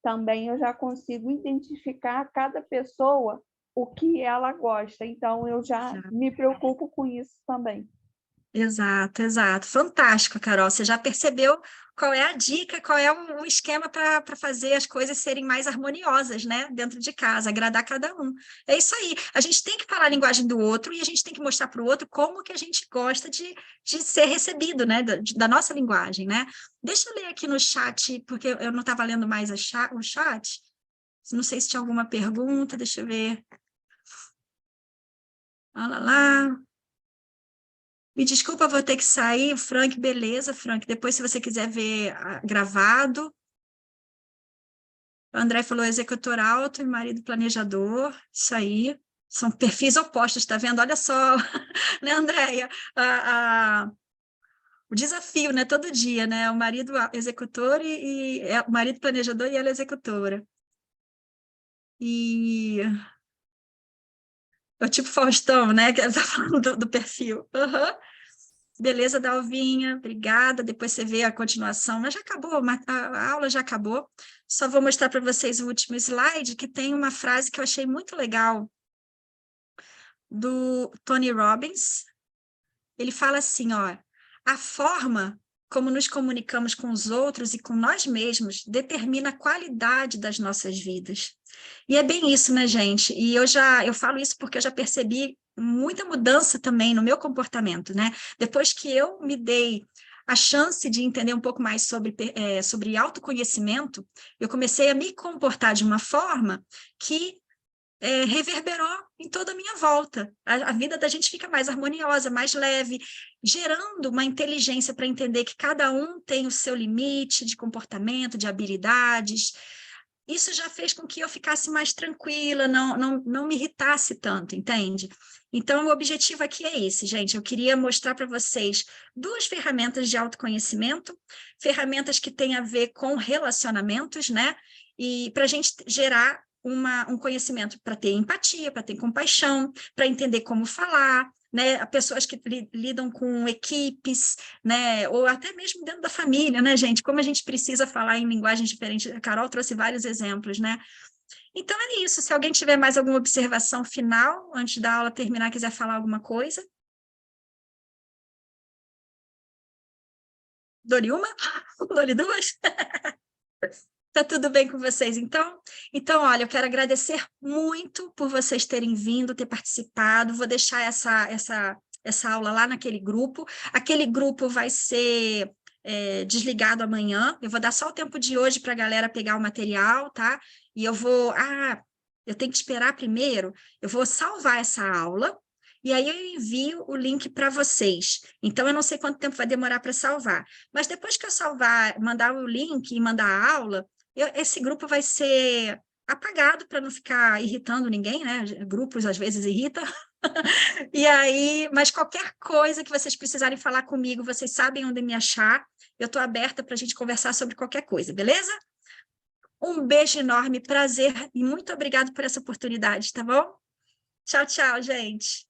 também eu já consigo identificar cada pessoa o que ela gosta. Então, eu já me preocupo com isso também. Exato, exato. Fantástico, Carol. Você já percebeu qual é a dica, qual é o esquema para fazer as coisas serem mais harmoniosas, né? Dentro de casa, agradar cada um. É isso aí. A gente tem que falar a linguagem do outro e a gente tem que mostrar para o outro como que a gente gosta de ser recebido, né? Da nossa linguagem, né? Deixa eu ler aqui no chat, porque eu não estava lendo mais o chat. Não sei se tinha alguma pergunta, deixa eu ver. Olha lá. Me desculpa, vou ter que sair. Frank, beleza, Frank. Depois, se você quiser ver gravado. O André falou executor alto e marido planejador. Isso aí, São perfis opostos, tá vendo? Olha só, né, Andréia? O desafio, né? Todo dia, né? O marido executor o marido planejador e ela executora. E é o tipo Faustão, né? Que ela tá falando do perfil. Uhum. Beleza, Dalvinha, obrigada. Depois você vê a continuação, mas já acabou, a aula já acabou. Só vou mostrar para vocês o último slide, que tem uma frase que eu achei muito legal, do Tony Robbins. Ele fala assim, ó, a forma como nos comunicamos com os outros e com nós mesmos determina a qualidade das nossas vidas. E é bem isso, né, gente? E eu falo isso porque eu já percebi muita mudança também no meu comportamento, né? Depois que eu me dei a chance de entender um pouco mais sobre autoconhecimento, eu comecei a me comportar de uma forma que reverberou em toda a minha volta. A vida da gente fica mais harmoniosa, mais leve, gerando uma inteligência para entender que cada um tem o seu limite de comportamento, de habilidades. Isso já fez com que eu ficasse mais tranquila, não me irritasse tanto, entende? Então, o objetivo aqui é esse, gente. Eu queria mostrar para vocês 2 ferramentas de autoconhecimento, ferramentas que têm a ver com relacionamentos, né? E para a gente gerar um conhecimento para ter empatia, para ter compaixão, para entender como falar, né? Pessoas que lidam com equipes, né? Ou até mesmo dentro da família, né, gente? Como a gente precisa falar em linguagens diferentes. A Carol trouxe vários exemplos, né? Então é isso. Se alguém tiver mais alguma observação final, antes da aula terminar, quiser falar alguma coisa. Dou-lhe uma? Dou-lhe 2? Tá tudo bem com vocês, então? Então, olha, eu quero agradecer muito por vocês terem vindo, ter participado. Vou deixar essa aula lá naquele grupo. Aquele grupo vai ser desligado amanhã. Eu vou dar só o tempo de hoje para a galera pegar o material, tá? E eu vou... eu tenho que esperar primeiro. Eu vou salvar essa aula e aí eu envio o link para vocês. Então, eu não sei quanto tempo vai demorar para salvar. Mas depois que eu salvar, mandar o link e mandar a aula, esse grupo vai ser apagado para não ficar irritando ninguém, né? Grupos às vezes irritam. E aí, mas qualquer coisa que vocês precisarem falar comigo, vocês sabem onde me achar. Eu estou aberta para a gente conversar sobre qualquer coisa, beleza? Um beijo enorme, prazer e muito obrigado por essa oportunidade, tá bom? Tchau, tchau, gente.